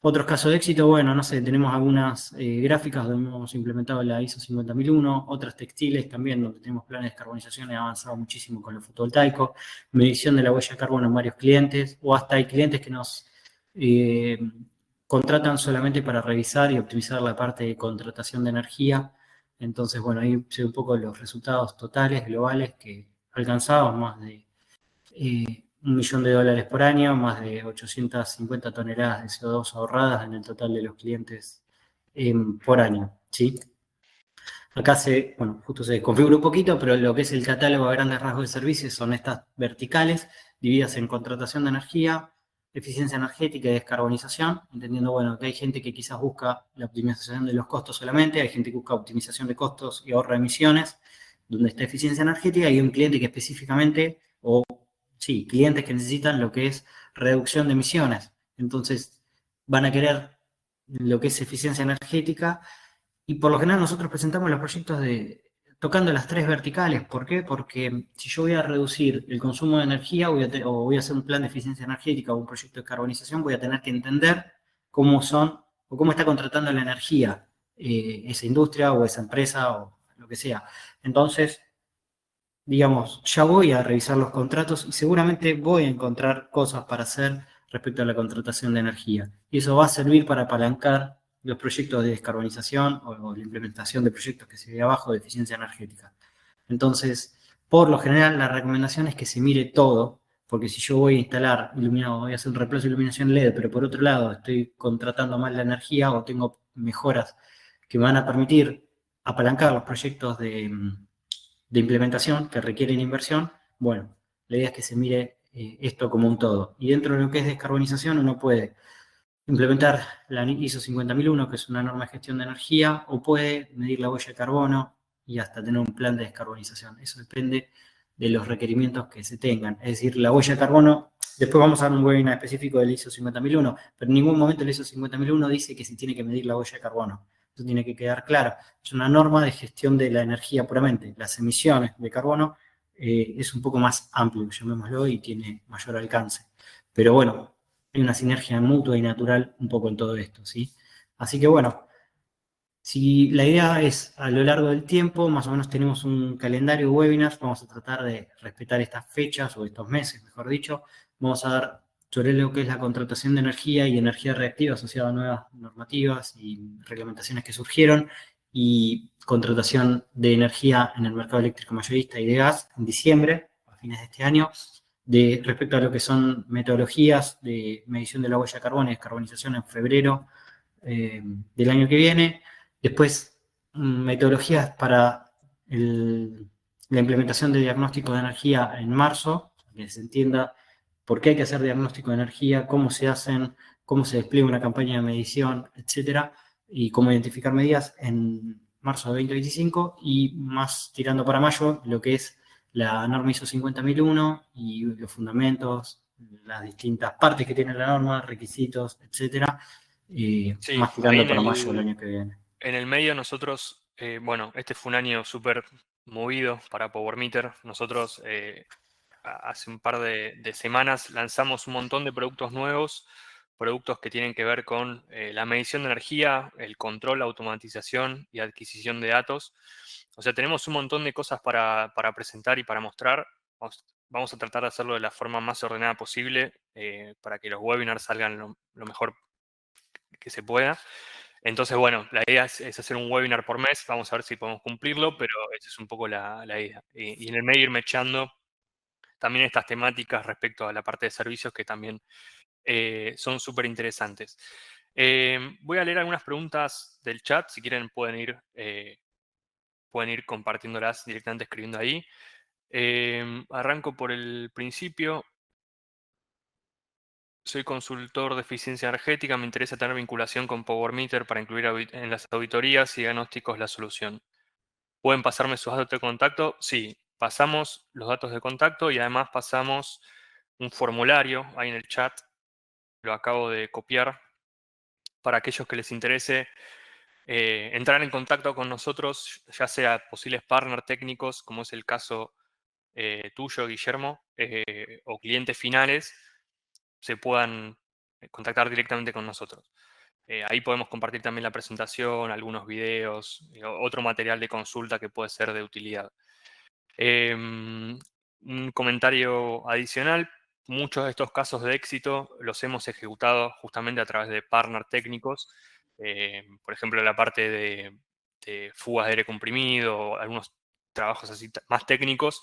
[SPEAKER 2] Otros casos de éxito, bueno, no sé, tenemos algunas gráficas donde hemos implementado la ISO 50001, otras textiles también, donde tenemos planes de descarbonización, he avanzado muchísimo con lo fotovoltaico, medición de la huella de carbono en varios clientes, o hasta hay clientes que nos eh, contratan solamente para revisar y optimizar la parte de contratación de energía. Entonces, bueno, ahí se ve un poco los resultados totales, globales que alcanzamos, más de $1.000.000 por año, más de 850 toneladas de CO2 ahorradas en el total de los clientes por año, ¿sí? Acá bueno, justo se configura un poquito, pero lo que es el catálogo a grandes rasgos de servicios son estas verticales, divididas en contratación de energía, eficiencia energética y descarbonización, entendiendo, bueno, que hay gente que quizás busca la optimización de los costos solamente, hay gente que busca optimización de costos y ahorro de emisiones, donde está eficiencia energética, y hay un cliente que específicamente, sí, clientes que necesitan lo que es reducción de emisiones. Entonces, van a querer lo que es eficiencia energética y por lo general nosotros presentamos los proyectos tocando las tres verticales. ¿Por qué? Porque si yo voy a reducir el consumo de energía o voy a hacer un plan de eficiencia energética o un proyecto de carbonización, voy a tener que entender cómo son o cómo está contratando la energía esa industria o esa empresa o lo que sea. Entonces, digamos, ya voy a revisar los contratos y seguramente voy a encontrar cosas para hacer respecto a la contratación de energía. Y eso va a servir para apalancar los proyectos de descarbonización o la implementación de proyectos que se ve abajo de eficiencia energética. Entonces, por lo general, la recomendación es que se mire todo, porque si yo voy a instalar iluminado, voy a hacer un reemplazo de iluminación LED, pero por otro lado estoy contratando mal la energía o tengo mejoras que me van a permitir apalancar los proyectos de implementación que requieren inversión, bueno, la idea es que se mire esto como un todo. Y dentro de lo que es descarbonización, uno puede implementar la ISO 50001, que es una norma de gestión de energía, o puede medir la huella de carbono y hasta tener un plan de descarbonización. Eso depende de los requerimientos que se tengan. Es decir, la huella de carbono, después vamos a dar un webinar específico del ISO 50001, pero en ningún momento el ISO 50001 dice que se tiene que medir la huella de carbono. Eso tiene que quedar claro. Es una norma de gestión de la energía puramente. Las emisiones de carbono es un poco más amplio, llamémoslo, y tiene mayor alcance. Pero bueno, hay una sinergia mutua y natural un poco en todo esto, ¿sí? Así que bueno, si la idea es a lo largo del tiempo, más o menos tenemos un calendario de webinars, vamos a tratar de respetar estas fechas o estos meses, mejor dicho. Vamos a dar sobre lo que es la contratación de energía y energía reactiva asociada a nuevas normativas y reglamentaciones que surgieron y contratación de energía en el mercado eléctrico mayorista y de gas en diciembre, a fines de este año, de respecto a lo que son metodologías de medición de la huella de carbono y descarbonización en febrero del año que viene. Después, metodologías para la implementación de diagnóstico de energía en marzo, que se entienda por qué hay que hacer diagnóstico de energía, cómo se hacen, cómo se despliega una campaña de medición, etcétera, y cómo identificar medidas en marzo de 2025 y más tirando para mayo, lo que es la norma ISO 50001 y los fundamentos, las distintas partes que tiene la norma, requisitos, etcétera,
[SPEAKER 1] Sí,
[SPEAKER 2] más
[SPEAKER 1] ahí
[SPEAKER 2] tirando para mayo del año que viene.
[SPEAKER 1] en el medio nosotros, bueno, este fue un año súper movido para PowerMeter. Nosotros hace un par de semanas lanzamos un montón de productos nuevos, productos que tienen que ver con la medición de energía, el control, la automatización y adquisición de datos. O sea, tenemos un montón de cosas para presentar y para mostrar. Vamos a tratar de hacerlo de la forma más ordenada posible para que los webinars salgan lo mejor que se pueda. Entonces, bueno, la idea es hacer un webinar por mes. Vamos a ver si podemos cumplirlo, pero esa es un poco la idea. Y en el medio irme echando también estas temáticas respecto a la parte de servicios que también son súper interesantes. Voy a leer algunas preguntas del chat. Si quieren pueden ir compartiéndolas directamente escribiendo ahí. Arranco por el principio. Soy consultor de eficiencia energética. Me interesa tener vinculación con PowerMeter para incluir en las auditorías y diagnósticos la solución. ¿Pueden pasarme sus datos de contacto? Sí, pasamos los datos de contacto y además pasamos un formulario ahí en el chat. Lo acabo de copiar para aquellos que les interese entrar en contacto con nosotros, ya sea posibles partners técnicos, como es el caso tuyo, Guillermo, o clientes finales, se puedan contactar directamente con nosotros. Ahí podemos compartir también la presentación, algunos videos, otro material de consulta que puede ser de utilidad. Un comentario adicional, muchos de estos casos de éxito los hemos ejecutado justamente a través de partners técnicos, por ejemplo, la parte de fugas de aire comprimido, algunos trabajos así más técnicos,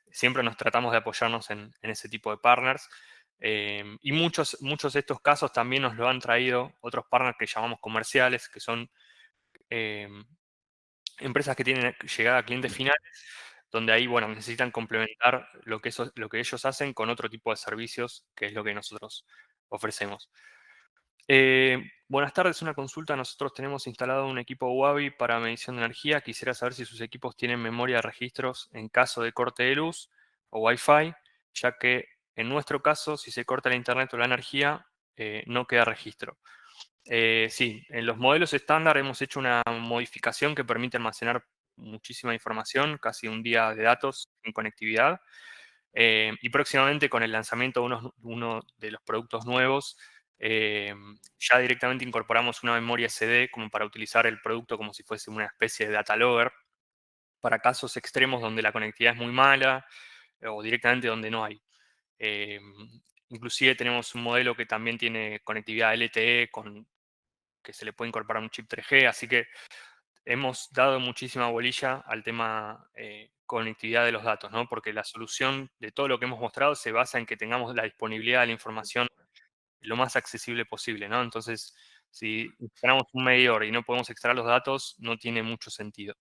[SPEAKER 1] siempre nos tratamos de apoyarnos en ese tipo de partners. Y muchos de estos casos también nos lo han traído otros partners que llamamos comerciales, que son em, empresas que tienen llegada a clientes finales, donde ahí, bueno, necesitan complementar lo que ellos hacen con otro tipo de servicios, que es lo que nosotros ofrecemos. Buenas tardes, una consulta. Nosotros tenemos instalado un equipo Huawei para medición de energía. Quisiera saber si sus equipos tienen memoria de registros en caso de corte de luz o Wi-Fi, ya que en nuestro caso, si se corta la internet o la energía, no queda registro. Sí, en los modelos estándar hemos hecho una modificación que permite almacenar muchísima información, casi un día de datos en conectividad. Y próximamente con el lanzamiento de uno de los productos nuevos, ya directamente incorporamos una memoria SD como para utilizar el producto como si fuese una especie de data logger. para casos extremos donde la conectividad es muy mala o directamente donde no hay. Eh, Inclusive tenemos un modelo que también tiene conectividad LTE que se le puede incorporar un chip 3G, así que hemos dado muchísima bolilla al tema conectividad de los datos, ¿no? Porque la solución de todo lo que hemos mostrado se basa en que tengamos la disponibilidad de la información lo más accesible posible, ¿no? Entonces, si instalamos un medidor y no podemos extraer los datos, no tiene mucho sentido.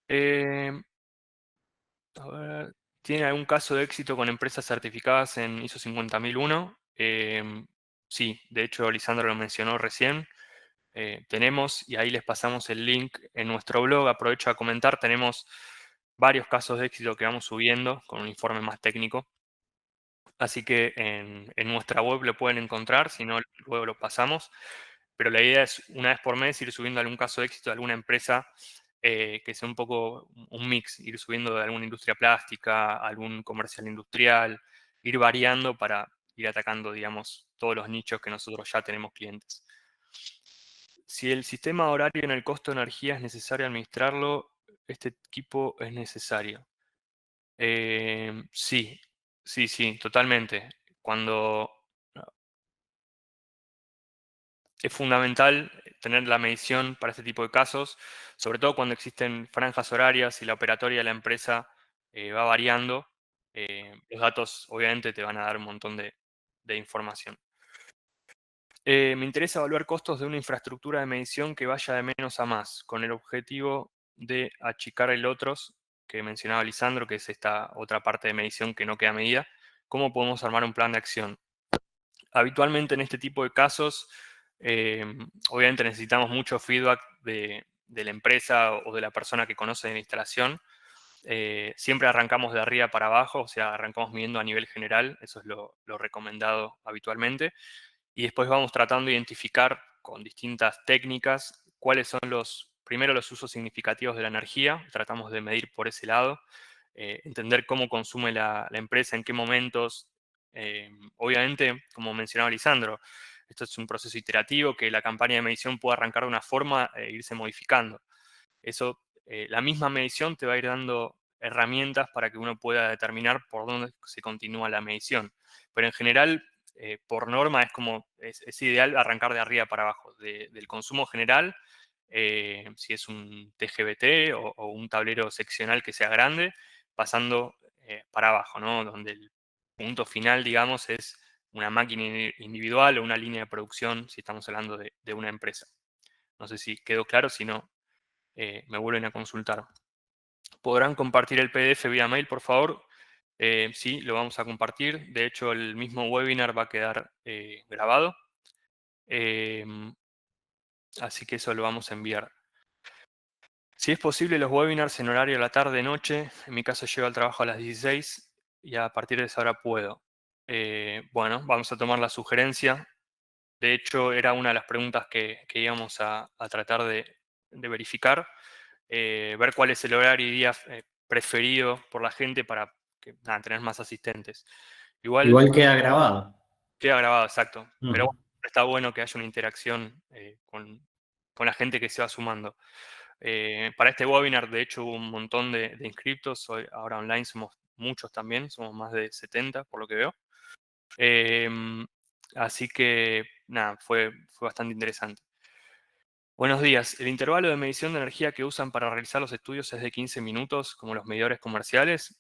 [SPEAKER 1] Eh, a ver, ¿tiene algún caso de éxito con empresas certificadas en ISO 50001? Sí, de hecho, Lisandro lo mencionó recién. Tenemos, y ahí les pasamos el link en nuestro blog, aprovecho a comentar, tenemos varios casos de éxito que vamos subiendo con un informe más técnico. Así que en nuestra web lo pueden encontrar, si no, luego lo pasamos. Pero la idea es, una vez por mes, ir subiendo algún caso de éxito de alguna empresa que sea un poco un mix, ir subiendo de alguna industria plástica, algún comercial industrial, ir variando para ir atacando, digamos, todos los nichos que nosotros ya tenemos clientes. Si el sistema horario en el costo de energía es necesario administrarlo, este equipo es necesario. Sí, sí, totalmente. Cuando es fundamental tener la medición para este tipo de casos, sobre todo cuando existen franjas horarias y la operatoria de la empresa va variando. Los datos obviamente te van a dar un montón de información. Me interesa evaluar costos de una infraestructura de medición que vaya de menos a más, con el objetivo de achicar el otros que mencionaba Lisandro, que es esta otra parte de medición que no queda medida. ¿Cómo podemos armar un plan de acción? Habitualmente en este tipo de casos, obviamente necesitamos mucho feedback de la empresa o de la persona que conoce de la instalación. Siempre arrancamos de arriba para abajo, o sea, arrancamos midiendo a nivel general, eso es lo recomendado habitualmente, y después vamos tratando de identificar con distintas técnicas cuáles son primero los usos significativos de la energía, tratamos de medir por ese lado, entender cómo consume la empresa, en qué momentos. Obviamente, como mencionaba Lisandro, esto es un proceso iterativo que la campaña de medición puede arrancar de una forma e irse modificando. Eso, la misma medición te va a ir dando herramientas para que uno pueda determinar por dónde se continúa la medición. Pero en general, por norma, es ideal arrancar de arriba para abajo, del consumo general, si es un TGBT o un tablero seccional que sea grande, pasando para abajo, ¿no? Donde el punto final, digamos, es una máquina individual o una línea de producción, si estamos hablando de una empresa. No sé si quedó claro, si no, me vuelven a consultar. ¿Podrán compartir el PDF vía mail, por favor? Sí, lo vamos a compartir. De hecho, el mismo webinar va a quedar grabado. Em, Así que eso lo vamos a enviar. Si es posible, los webinars en horario de la tarde-noche. En mi caso, llego al trabajo a las 16 y a partir de esa hora puedo. Bueno, vamos a tomar la sugerencia. De hecho, era una de las preguntas que íbamos a tratar de verificar. Ver cuál es el horario y día preferido por la gente para tener más asistentes. Igual
[SPEAKER 2] Igual queda grabado.
[SPEAKER 1] queda grabado, exacto. Pero
[SPEAKER 2] Ujú.
[SPEAKER 1] bueno, está bueno que haya una interacción con la gente que se va sumando. Para este webinar, de hecho, hubo un montón de inscriptos. Ahora online somos muchos también, somos más de 70 por lo que veo. Así que, nada, fue bastante interesante. Buenos días. El intervalo de medición de energía que usan para realizar los estudios es de 15 minutos, como los medidores comerciales.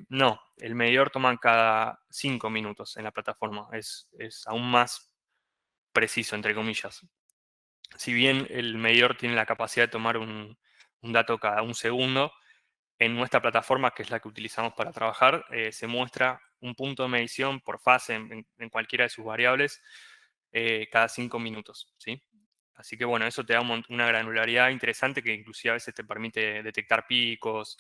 [SPEAKER 1] No, el medidor toma cada 5 minutos en la plataforma. Es aún más preciso, entre comillas. Si bien el medidor tiene la capacidad de tomar un dato cada un segundo, en nuestra plataforma, que es la que utilizamos para trabajar, se muestra un punto de medición por fase en cualquiera de sus variables cada 5 minutos, ¿sí? Así que bueno, eso te da una granularidad interesante que inclusive a veces te permite detectar picos,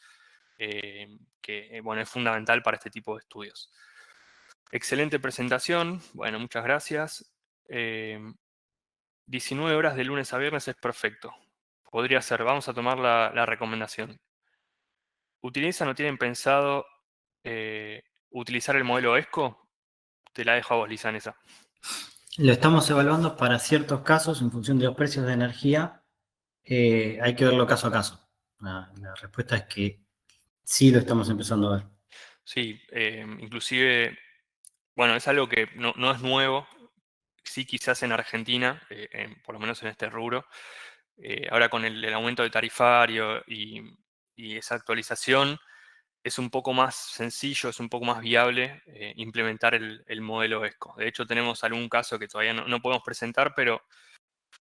[SPEAKER 1] que bueno, es fundamental para este tipo de estudios. Excelente presentación, bueno, muchas gracias. 19 horas de lunes a viernes es perfecto. Podría ser, vamos a tomar la recomendación. ¿Utilizan o tienen pensado utilizar el modelo ESCO? Te la dejo a vos, Lisan, esa.
[SPEAKER 2] Lo estamos evaluando para ciertos casos en función de los precios de energía. Hay que verlo caso a caso. La respuesta es que sí lo estamos empezando a ver.
[SPEAKER 1] Sí, inclusive, bueno, es algo que no es nuevo. Sí, quizás en Argentina, por lo menos en este rubro, ahora con el aumento del tarifario y esa actualización, es un poco más sencillo, es un poco más viable implementar el modelo ESCO. De hecho, tenemos algún caso que todavía no podemos presentar, pero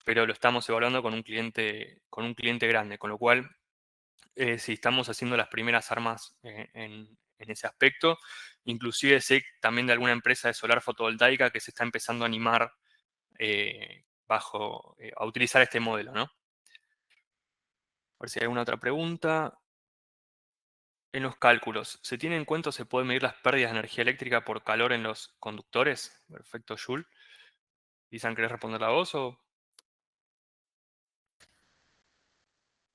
[SPEAKER 1] lo estamos evaluando con un cliente grande, con lo cual sí, estamos haciendo las primeras armas en ese aspecto. Inclusive sé también de alguna empresa de solar fotovoltaica que se está empezando a animar a utilizar este modelo, ¿no? A ver si hay alguna otra pregunta. En los cálculos, ¿se tiene en cuenta o se puede medir las pérdidas de energía eléctrica por calor en los conductores? Perfecto, Jules. Isan, ¿querés responder la voz o...?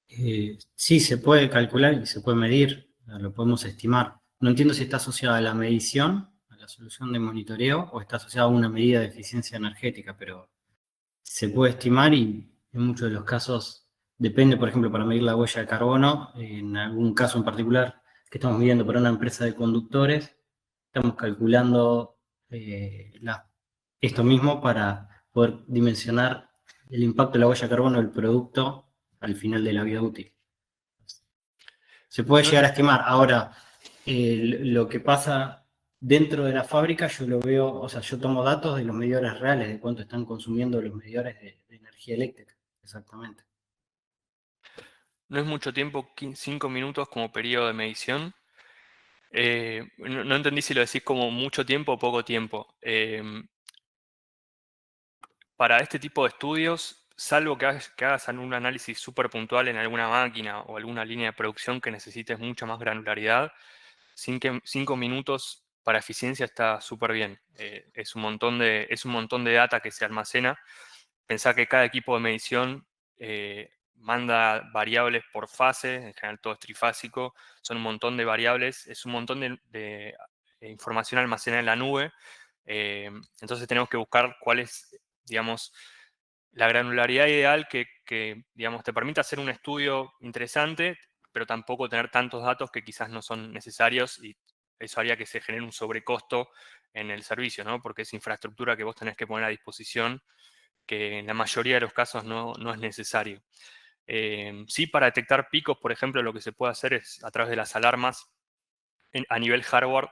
[SPEAKER 2] Sí, se puede calcular y se puede medir, lo podemos estimar. No entiendo si está asociado a la medición, a la solución de monitoreo, o está asociado a una medida de eficiencia energética, pero se puede estimar y en muchos de los casos depende, por ejemplo, para medir la huella de carbono, en algún caso en particular que estamos midiendo para una empresa de conductores, estamos calculando esto mismo para poder dimensionar el impacto de la huella de carbono del producto al final de la vida útil. Se puede
[SPEAKER 1] No
[SPEAKER 2] llegar a
[SPEAKER 1] es,
[SPEAKER 2] estimar. Ahora, lo que pasa dentro de la fábrica, yo lo veo, o sea, yo tomo datos de los medidores reales, de cuánto están consumiendo los medidores de energía eléctrica, exactamente.
[SPEAKER 1] no es mucho tiempo, 5 minutos como periodo de medición. No entendí si lo decís como mucho tiempo o poco tiempo. Para este tipo de estudios, salvo que hagas un análisis súper puntual en alguna máquina o alguna línea de producción que necesites mucha más granularidad, 5 minutos para eficiencia está súper bien. Es un montón de data que se almacena. Pensá que cada equipo de medición manda variables por fase, en general todo es trifásico, son un montón de variables, es un montón de información almacenada en la nube. Entonces tenemos que buscar cuál es, digamos, la granularidad ideal que, digamos, te permita hacer un estudio interesante, pero tampoco tener tantos datos que quizás no son necesarios y eso haría que se genere un sobrecosto en el servicio, ¿no? Porque es infraestructura que vos tenés que poner a disposición, que en la mayoría de los casos no es necesario. Sí, para detectar picos, por ejemplo, lo que se puede hacer es a través de las alarmas a nivel hardware.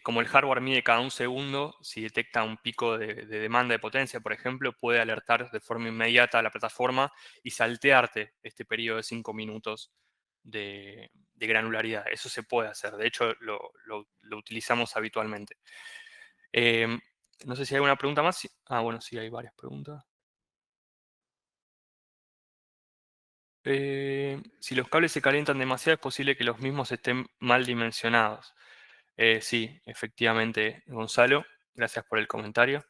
[SPEAKER 1] Como el hardware mide cada un segundo, si detecta un pico de demanda de potencia, por ejemplo, puede alertar de forma inmediata a la plataforma y saltearte este periodo de 5 minutos de granularidad. Eso se puede hacer, de hecho lo utilizamos habitualmente. No sé si hay alguna pregunta más. Bueno, sí, hay varias preguntas. Si los cables se calientan demasiado, es posible que los mismos estén mal dimensionados. Sí, efectivamente, Gonzalo, gracias por el comentario.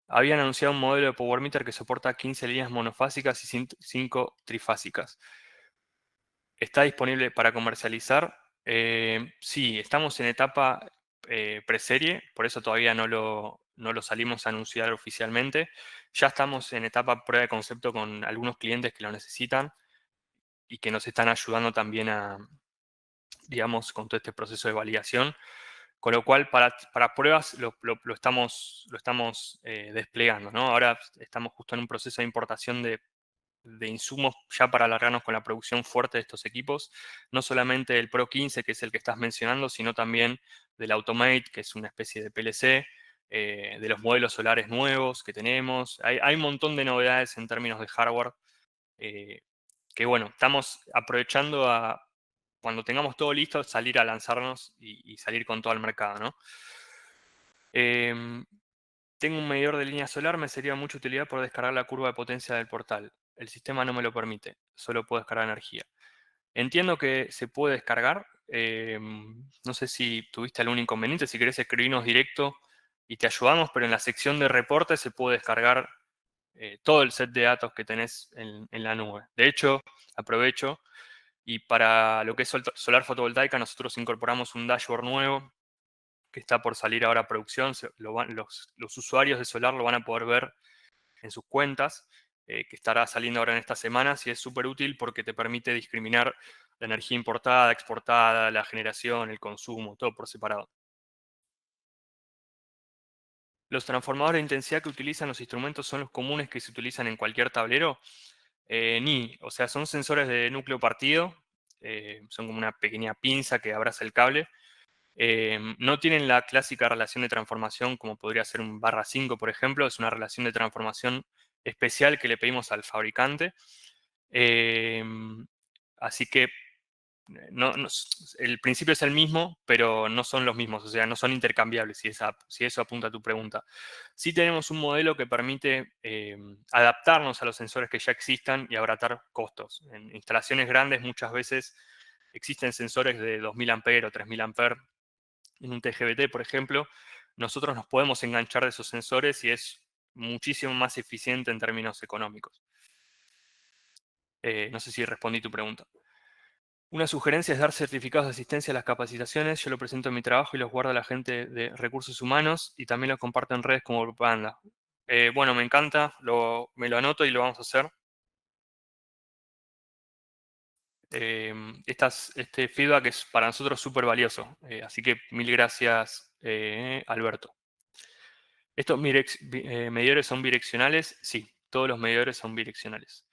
[SPEAKER 1] Habían anunciado un modelo de Power Meter que soporta 15 líneas monofásicas y 5 trifásicas. ¿Está disponible para comercializar? Sí, estamos en etapa preserie, por eso todavía no lo salimos a anunciar oficialmente. Ya estamos en etapa prueba de concepto con algunos clientes que lo necesitan y que nos están ayudando también digamos, con todo este proceso de validación. Con lo cual, para pruebas lo estamos desplegando, ¿no? Ahora estamos justo en un proceso de importación de insumos ya para alargarnos con la producción fuerte de estos equipos. No solamente el Pro 15, que es el que estás mencionando, sino también del Automate, que es una especie de PLC, de los modelos solares nuevos que tenemos. Hay un montón de novedades en términos de hardware eh, que, bueno, estamos aprovechando cuando tengamos todo listo, salir a lanzarnos y salir con todo al mercado, ¿no? Em, Tengo un medidor de línea solar, me sería de mucha utilidad por descargar la curva de potencia del portal. El sistema no me lo permite, solo puedo descargar energía. Entiendo que se puede descargar. No sé si tuviste algún inconveniente, si querés escribirnos directo y te ayudamos, pero en la sección de reportes se puede descargar todo el set de datos que tenés en la nube. De hecho, aprovecho y para lo que es solar fotovoltaica, nosotros incorporamos un dashboard nuevo que está por salir ahora a producción. Los usuarios de Solar lo van a poder ver en sus cuentas. que estará saliendo ahora en estas semanas y es súper útil porque te permite discriminar la energía importada, exportada, la generación, el consumo, todo por separado. Los transformadores de intensidad que utilizan los instrumentos son los comunes que se utilizan en cualquier tablero. O sea, son sensores de núcleo partido, son como una pequeña pinza que abraza el cable. No tienen la clásica relación de transformación como podría ser un barra 5, por ejemplo, es una relación de transformación especial que le pedimos al fabricante. Así que el principio es el mismo, pero no son los mismos, o sea, no son intercambiables, si eso apunta a tu pregunta. Sí tenemos un modelo que permite adaptarnos a los sensores que ya existan y abaratar costos. En instalaciones grandes muchas veces existen sensores de 2000 amperes o 3000 amperes en un TGVT, por ejemplo. Nosotros nos podemos enganchar de esos sensores y es muchísimo más eficiente en términos económicos. No sé si respondí tu pregunta. Una sugerencia es dar certificados de asistencia a las capacitaciones. Yo lo presento en mi trabajo y los guarda la gente de recursos humanos y también lo comparto en redes como propaganda. Bueno, me encanta, me lo anoto y lo vamos a hacer. Este feedback es para nosotros súper valioso, así que mil gracias, Alberto. ¿Estos medidores son bidireccionales? Sí, todos los medidores son bidireccionales.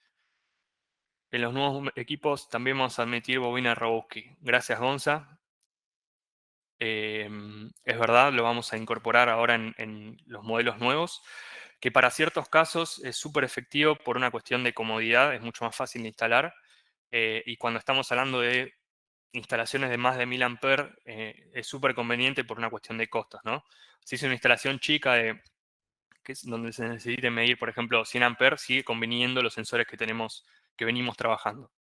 [SPEAKER 1] En los nuevos equipos también vamos a admitir bobina Rogowski. Gracias, Gonza. Es verdad, lo vamos a incorporar ahora en los modelos nuevos, que para ciertos casos es súper efectivo por una cuestión de comodidad, es mucho más fácil de instalar. Y cuando estamos hablando de instalaciones de más de 1000 amperes, es súper conveniente por una cuestión de costos, ¿no? Si es una instalación chica que es donde se necesite medir, por ejemplo, 100 amperes, sigue conviniendo los sensores que tenemos, que venimos trabajando.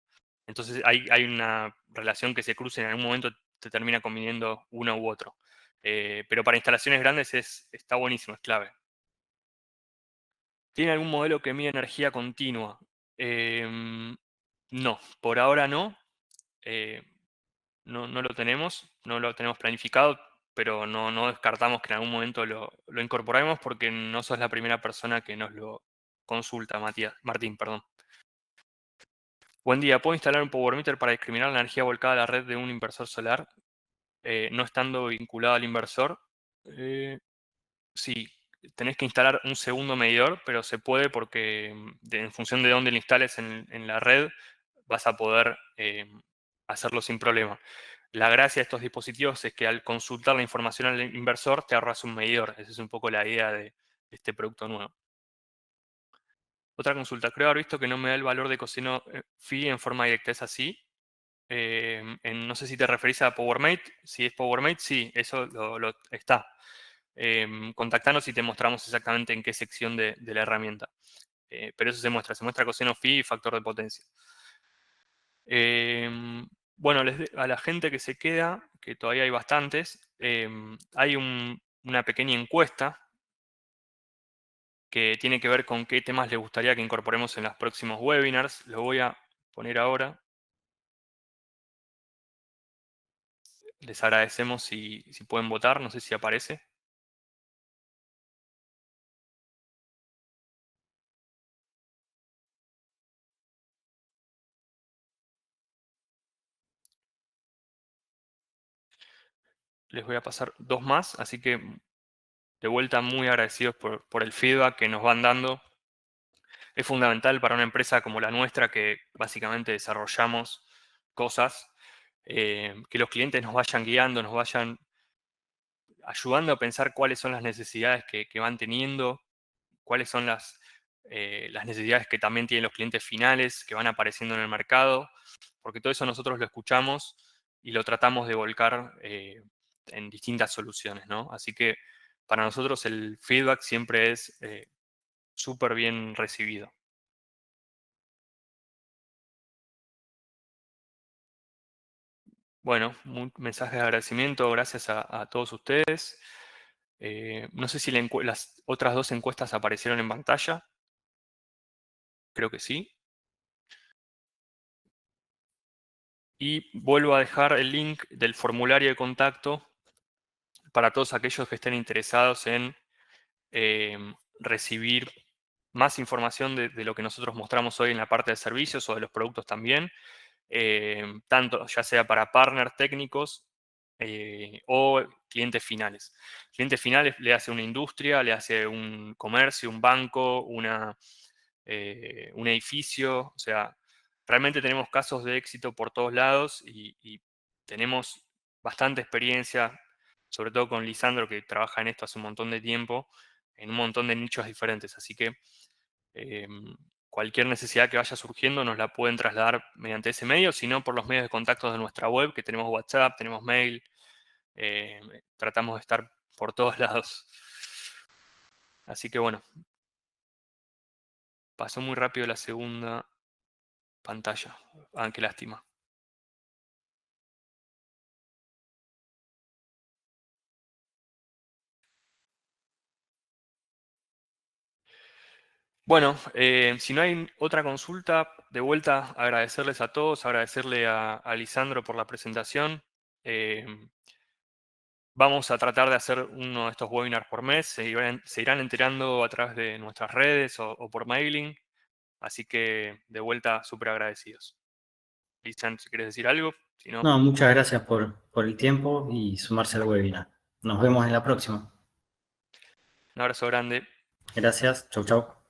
[SPEAKER 1] Entonces hay una relación que se cruza y en algún momento te termina conviniendo uno u otro. Pero para instalaciones grandes está buenísimo, es clave. ¿Tiene algún modelo que mide energía continua? No, por ahora no. Eh, no lo tenemos, no lo tenemos planificado, pero no descartamos que en algún momento lo incorporemos porque no sos la primera persona que nos lo consulta, Martín, perdón. Buen día, ¿puedo instalar un Power Meter para discriminar la energía volcada a la red de un inversor solar, no estando vinculado al inversor? Sí, tenés que instalar un segundo medidor, pero se puede porque en función de dónde lo instales en la red, vas a poder hacerlo sin problema. La gracia de estos dispositivos es que al consultar la información al inversor te ahorras un medidor. Esa es un poco la idea de este producto nuevo. Otra consulta. Creo haber visto que no me da el valor de coseno phi en forma directa. ¿Es así? No sé si te referís a PowerMate. Si es PowerMate, sí, eso lo está. Contactanos y te mostramos exactamente en qué sección de la herramienta. Pero eso se muestra coseno phi y factor de potencia. Bueno, a la gente que se queda, que todavía hay bastantes, hay una pequeña encuesta que tiene que ver con qué temas les gustaría que incorporemos en los próximos webinars. Lo voy a poner ahora. Les agradecemos si pueden votar, no sé si aparece. Les voy a pasar dos más, así que de vuelta muy agradecidos por el feedback que nos van dando. Es fundamental para una empresa como la nuestra que básicamente desarrollamos cosas, que los clientes nos vayan guiando, nos vayan ayudando a pensar cuáles son las necesidades que van teniendo, cuáles son las necesidades que también tienen los clientes finales que van apareciendo en el mercado, porque todo eso nosotros lo escuchamos y lo tratamos de volcar en distintas soluciones, ¿no? Así que para nosotros el feedback siempre es súper bien recibido. Bueno, un mensaje de agradecimiento, gracias a todos ustedes. No sé si las otras dos encuestas aparecieron en pantalla. Creo que sí. Y vuelvo a dejar el link del formulario de contacto para todos aquellos que estén interesados en recibir más información de lo que nosotros mostramos hoy en la parte de servicios o de los productos también, tanto ya sea para partners técnicos o clientes finales. Clientes finales le hace una industria, le hace un comercio, un banco, un edificio, o sea, realmente tenemos casos de éxito por todos lados y tenemos bastante experiencia, sobre todo con Lisandro, que trabaja en esto hace un montón de tiempo, en un montón de nichos diferentes. Así que cualquier necesidad que vaya surgiendo nos la pueden trasladar mediante ese medio, sino por los medios de contacto de nuestra web, que tenemos WhatsApp, tenemos mail, tratamos de estar por todos lados. Así que bueno, pasó muy rápido la segunda pantalla. Ah, qué lástima. Bueno, si no hay otra consulta, de vuelta agradecerles a todos, agradecerle a Lisandro por la presentación. Eh, Vamos a tratar de hacer uno de estos webinars por mes, se irán enterando a través de nuestras redes o por mailing, así que de vuelta súper agradecidos. Lisandro, si quieres decir algo, si no,
[SPEAKER 2] No, muchas gracias por el tiempo y sumarse al webinar. Nos vemos en la próxima.
[SPEAKER 1] un abrazo grande.
[SPEAKER 2] Gracias. Chau, chau.